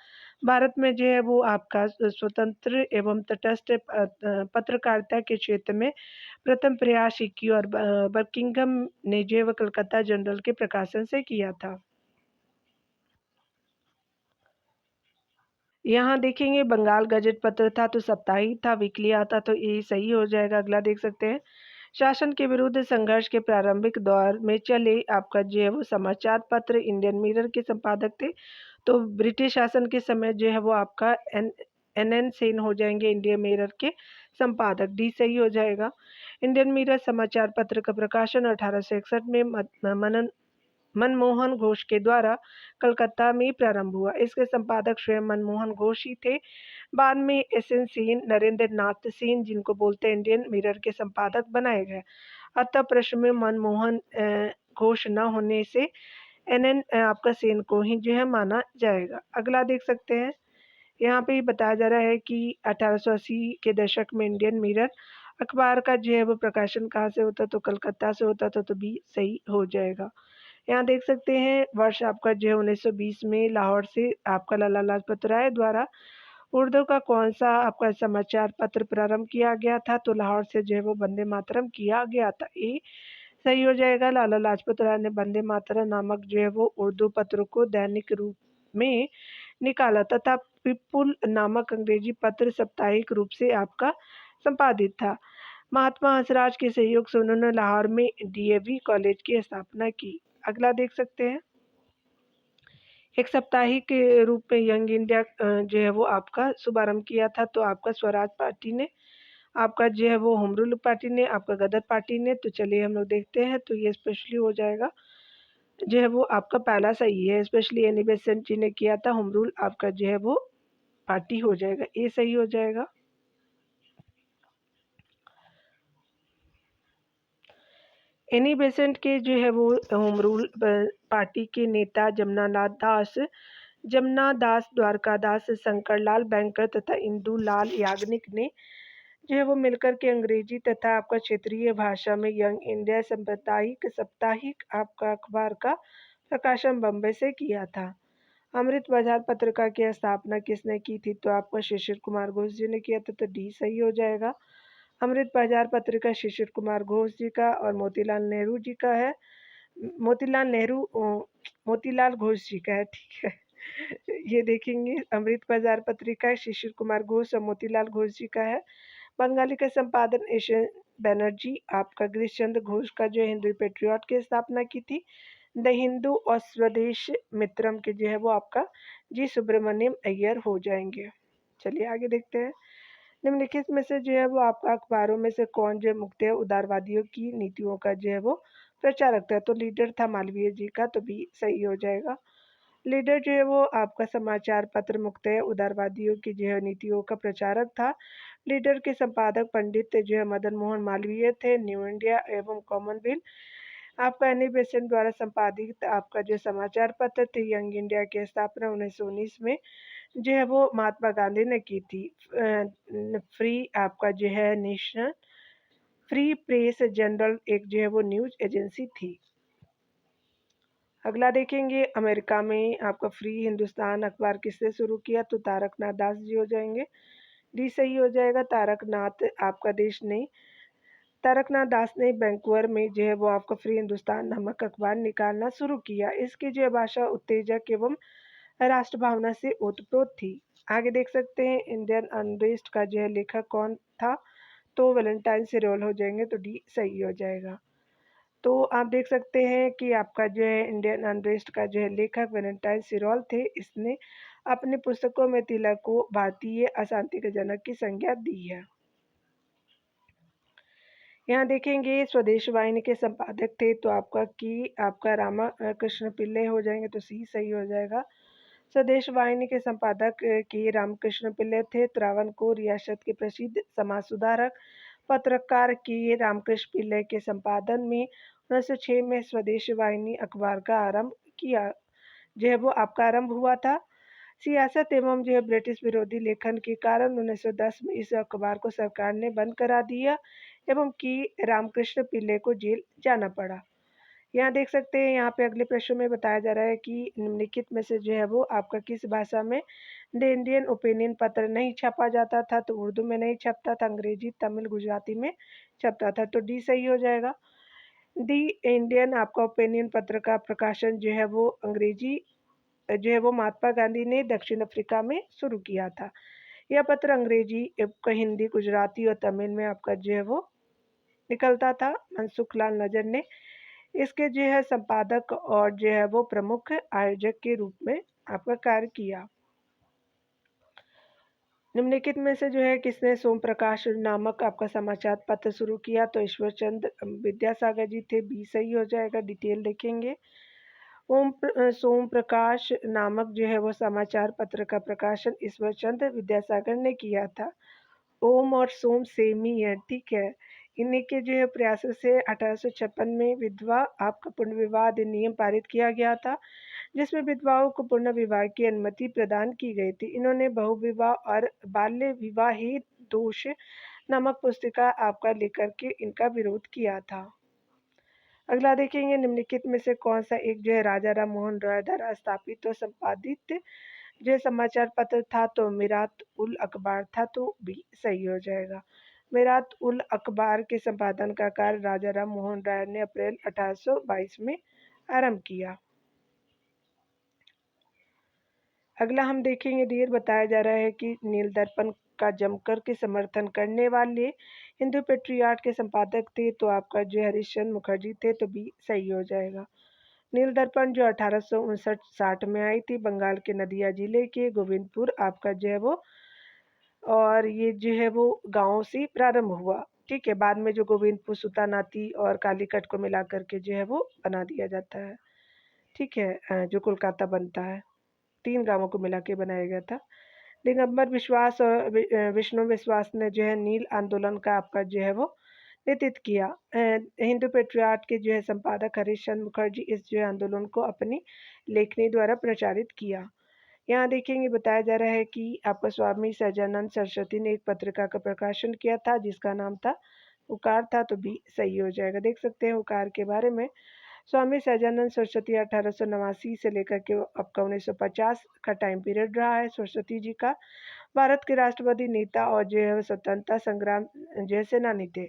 भारत में जो है वो आपका स्वतंत्र एवं तटस्थ पत्रकारिता के क्षेत्र में प्रथम प्रयास हिक्की और बर्किंघम ने जो है वो कलकत्ता जनरल के प्रकाशन से किया था। यहाँ देखेंगे, बंगाल गजट पत्र था तो साप्ताहिक था, वीकली आता, तो ये सही हो जाएगा। अगला देख सकते हैं, शासन के विरुद्ध संघर्ष के प्रारंभिक दौर में चले आपका जो है वो समाचार पत्र इंडियन मिरर के संपादक थे, तो ब्रिटिश शासन के समय जो है वो आपका एन सेन हो जाएंगे इंडियन मिरर के संपादक, डी सही हो जाएगा। इंडियन मिरर समाचार पत्र का प्रकाशन 1861 में मनमोहन घोष के द्वारा कलकत्ता में प्रारंभ हुआ। इसके संपादक स्वयं मनमोहन घोष ही थे। बाद में एस एन सेन, नरेंद्र नाथ सेन, जिनको बोलते हैं इंडियन मिरर के संपादक बनाए गए। अतः प्रश्न में मनमोहन घोष न होने से एन आपका सेन को ही जो है माना जाएगा। अगला देख सकते हैं, यहाँ पे बताया जा रहा है कि 1880 के दशक में इंडियन मिरर अखबार का जो है वो प्रकाशन कहाँ से होता, तो कलकत्ता से होता था, तो बी सही हो जाएगा। यहाँ देख सकते हैं, वर्ष आपका जो है 1920 में लाहौर से आपका लाला लाजपत राय द्वारा उर्दू का कौन सा आपका समाचार पत्र प्रारंभ किया गया था, तो लाहौर से जो है वो वंदे मातरम किया गया था, ये सही हो जाएगा। लाला लाजपत राय ने वंदे मातरम नामक जो है वो उर्दू पत्र को दैनिक रूप में निकाला तथा पिपुल नामक अंग्रेजी पत्र साप्ताहिक रूप से आपका संपादित था। महात्मा हंसराज के सहयोग से उन्होंने लाहौर में डीएवी कॉलेज की स्थापना की। अगला देख सकते हैं, एक साप्ताहिक के रूप में यंग इंडिया जो है वो आपका शुभारंभ किया था, तो आपका स्वराज पार्टी ने, आपका जो है वो होम रूल पार्टी ने, आपका गदर पार्टी ने। तो चलिए हम लोग देखते हैं, तो ये स्पेशली हो जाएगा जो है वो आपका पहला सही है। स्पेशली एनी बेसेंट जी ने किया था, होम रूल आपका जो है वो पार्टी हो जाएगा, ये सही हो जाएगा। एनी बेसेंट के जो है वो होम रूल पार्टी के नेता जमुना दास द्वारकादास, शंकरलाल बैंकर तथा इंदू लाल याग्निक ने जो है वो मिलकर के अंग्रेजी तथा आपका क्षेत्रीय भाषा में यंग इंडिया साप्ताहिक आपका अखबार का प्रकाशन बम्बई से किया था। अमृत बाजार पत्रिका की स्थापना किसने की थी, तो आपका शिशिर कुमार घोष जी ने किया था, तो डी सही हो जाएगा। अमृत बाजार पत्रिका शिशिर कुमार घोष जी का और मोतीलाल नेहरू जी का है। मोतीलाल घोष जी का है, ठीक है। ये देखेंगे, अमृत बाजार पत्रिका शिशिर कुमार घोष और मोतीलाल घोष जी का है। बंगाली का संपादन एशियन बैनर्जी, आपका गिरीश चंद्र घोष का जो हिंदू पेट्रियट की स्थापना की थी। द हिंदू और स्वदेश मित्रम के जो है वो आपका जी सुब्रमण्यम अय्यर हो जाएंगे। चलिए आगे देखते हैं। निम्नलिखित में से जो है वो आपका अखबारों में से कौन जो है मुक्त उदारवादियों की नीतियों का जो है वो प्रचारक था? तो लीडर था मालवीय जी का, तो भी सही हो जाएगा। लीडर जो है वो आपका समाचार पत्र मुक्त उदारवादियों की जो है नीतियों का प्रचारक था। लीडर के संपादक पंडित जो है मदन मोहन मालवीय थे। न्यू इंडिया एवं कॉमनवेल्थ आपका एनी बेसेंट द्वारा संपादित आपका जो समाचार पत्र थे। यंग इंडिया की स्थापना 1919 में जो है वो महात्मा गांधी ने की थी। फ्री आपका जो है नेशनल फ्री प्रेस जर्नल एक जो है वो न्यूज एजेंसी थी। अगला देखेंगे, अमेरिका में आपका फ्री हिंदुस्तान अखबार किसने शुरू किया? तो तारकनाथ दास जी हो जाएंगे। डी सही हो जाएगा। तारकनाथ आपका देश ने तारकनाथ दास ने वैंकूवर में जो है वो आपका फ्री हिंदुस्तान नामक अखबार निकालना शुरू किया। इसकी जो है भाषा उत्तेजक एवं राष्ट्र भावना से ओतप्रोत थी। आगे देख सकते हैं, इंडियन अनरेस्ट का जो है लेखक कौन था? तो वैलेंटाइन सिरोल हो जाएंगे, तो डी सही हो जाएगा। तो आप देख सकते हैं कि आपका जो है इंडियन अनरेस्ट का जो है लेखक वैलेंटाइन सिरोल थे। इसने अपनी पुस्तकों में तिलक को भारतीय अशांति के जनक की संज्ञा दी है। यहाँ देखेंगे, स्वदेश वाहिनी के संपादक थे तो आपका रामा कृष्ण पिल्ले हो जाएंगे, तो सी सही हो जाएगा। स्वदेश वाहिनी के संपादक के रामकृष्ण पिल्ले थे। त्रावणकोर रियासत के प्रसिद्ध समाज सुधारक पत्रकार के रामकृष्ण पिल्ले के संपादन में 1906 में स्वदेश वाहिनी अखबार का आरंभ किया जो है वो आपका आरंभ हुआ था। सियासत एवं जो है ब्रिटिश विरोधी लेखन के कारण 1910 में इस अखबार को सरकार ने बंद करा दिया एवं कि रामकृष्ण पिल्ले को जेल जाना पड़ा। यहाँ देख सकते हैं, यहाँ पे अगले प्रश्न में बताया जा रहा है कि निम्नलिखित में से जो है वो आपका किस भाषा में द इंडियन ओपिनियन पत्र नहीं छापा जाता था? तो उर्दू में नहीं छपता था, अंग्रेजी, तमिल, गुजराती में छपता था, तो डी सही हो जाएगा। दी इंडियन आपका ओपिनियन पत्र का प्रकाशन जो है वो अंग्रेजी जो है वो महात्मा गांधी ने दक्षिण अफ्रीका में शुरू किया था। यह पत्र अंग्रेजी, हिंदी, गुजराती और तमिल में आपका जो है वो निकलता था। मनसुख लाल नजर ने इसके जो है संपादक और जो है वो प्रमुख आयोजक के रूप में आपका कार्य किया। निम्नलिखित में से जो है किसने सोम प्रकाश नामक आपका समाचार पत्र शुरू किया? तो ईश्वर चंद विद्यासागर जी थे, बी सही हो जाएगा। डिटेल देखेंगे। सोम प्रकाश नामक जो है वो समाचार पत्र का प्रकाशन ईश्वर चंद विद्यासागर ने किया था। ओम और सोम सेम ही है, ठीक है। इन्हीं के जो है प्रयासों से 1856 में विधवा आपका पुनर्विवाह अधिनियम पारित किया गया था, जिसमें विधवाओं को पुनः विवाह की अनुमति प्रदान की गई थी। इन्होंने बहुविवाह और बाल्य विवाह ही दोष नामक पुस्तिका आपका लेकर के इनका विरोध किया था। अगला देखेंगे, निम्नलिखित में से कौन सा एक जो है राजा राम मोहन रॉय द्वारा स्थापित और संपादित जो समाचार पत्र था? तो मिरात उल अखबार था, तो बी सही हो जाएगा। मिरात उल अखबार के संपादन का कार्य राजा राम मोहन राय ने अप्रैल 1822 में आरंभ किया। अगला हम देखेंगे, डियर बताया जा रहा है कि नील दर्पण का जमकर के समर्थन करने वाले हिंदू पेट्रियार्ट के संपादक थे, तो आपका जो है हरिश्चंद्र मुखर्जी थे, तो बी सही हो जाएगा। नील दर्पण जो 1859-60 में आई थी, बंगाल के नदिया जिले के गोविंदपुर आपका जो है वो, और ये जो है वो गाँव से प्रारंभ हुआ, ठीक है। बाद में जो गोविंदपुर, सुतानाती और कालीकट को मिला करके जो है वो बना दिया जाता है, ठीक है, जो कोलकाता बनता है। 3 गाँवों को मिला के बनाया गया था। दिगंबर विश्वास और विष्णु विश्वास ने जो है नील आंदोलन का आपका जो है वो नेतृत्व किया। हिंदू पेट्रियार्ट के जो है संपादक हरीशचंद्र मुखर्जी इस जो है आंदोलन को अपनी लेखनी द्वारा प्रचारित किया। यहाँ देखेंगे, बताया जा रहा है कि आपका स्वामी सहजानंद सरस्वती ने एक पत्रिका का प्रकाशन किया था जिसका नाम था उकार था, तो भी सही हो जाएगा। देख सकते हैं उकार के बारे में। स्वामी सहजानंद सरस्वती 1889 से लेकर के आपका 1950 का टाइम पीरियड रहा है सरस्वती जी का। भारत के राष्ट्रवादी नेता और जो है स्वतंत्रता संग्राम जो है सेनानी थे।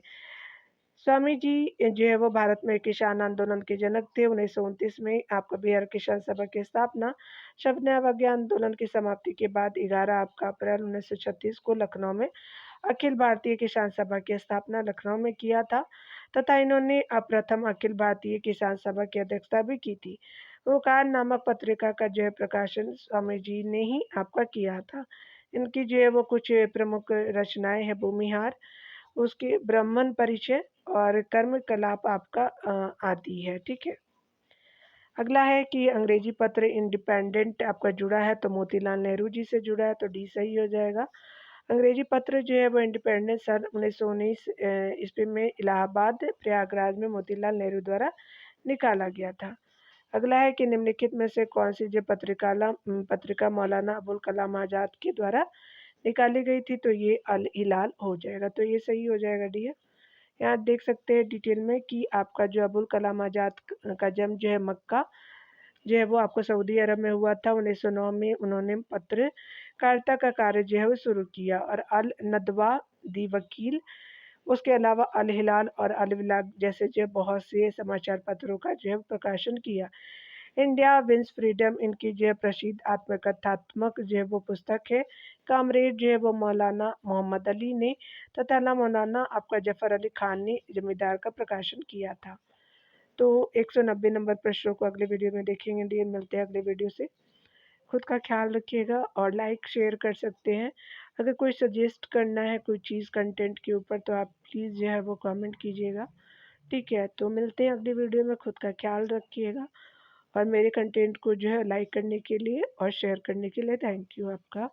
स्वामी जी जो है वो भारत में किसान आंदोलन के जनक थे। 1929 में आपका बिहार किसान सभा की स्थापना, शबनम अवज्ञा आंदोलन की समाप्ति के बाद 11 आपका अप्रैल 1936 को लखनऊ में अखिल भारतीय किसान सभा की स्थापना लखनऊ में किया था तथा इन्होंने प्रथम अखिल भारतीय किसान सभा की अध्यक्षता भी की थी। ओकार नामक पत्रिका का जो है प्रकाशन स्वामी जी ने ही आपका किया था। इनकी जो है वो कुछ प्रमुख रचनाएं हैं भूमिहार, उसके ब्राह्मण परिचय और कर्म कलाप आपका आती है। ठीक है। अगला है कि अंग्रेजी पत्र इंडिपेंडेंट आपका जुड़ा है तो मोतीलाल नेहरू जी से जुड़ा है तो डी सही हो जाएगा। अंग्रेजी पत्र जो है वो इंडिपेंडेंस सन 1919 ईस्वी में इलाहाबाद प्रयागराज में मोतीलाल नेहरू द्वारा निकाला गया था। अगला है कि निम्नलिखित में से कौन सी जो पत्रिका मौलाना अबुल कलाम आज़ाद के द्वारा निकाली गई थी तो ये अल हिलाल हो जाएगा, तो ये सही हो जाएगा डी। यहाँ देख सकते हैं डिटेल में कि आपका जो अबुल कलाम आज़ाद का जन्म जो है मक्का जो है वो आपको सऊदी अरब में हुआ था। 1909 में उन्होंने पत्रकारिता का कार्य जो है वो शुरू किया और अल नदवा दी वकील, उसके अलावा अल हिलाल और अल विलाग जैसे जो बहुत से समाचार पत्रों का जो है प्रकाशन किया। इंडिया विंस फ्रीडम इनकी जो है प्रसिद्ध आत्मकथात्मक जो है वो पुस्तक है। कामरेड जो है वो मौलाना मोहम्मद अली ने तथा मौलाना आपका जफर अली खान ने जमींदार का प्रकाशन किया था। तो 190 नंबर प्रश्नों को अगले वीडियो में देखेंगे। डियर मिलते हैं अगले वीडियो से। खुद का ख्याल रखिएगा और लाइक शेयर कर सकते हैं। अगर कोई सजेस्ट करना है कोई चीज़ कंटेंट के ऊपर तो आप प्लीज़ जो है वो कमेंट कीजिएगा। ठीक है, तो मिलते हैं अगली वीडियो में। खुद का ख्याल रखिएगा और मेरे कंटेंट को जो है लाइक करने के लिए और शेयर करने के लिए थैंक यू आपका।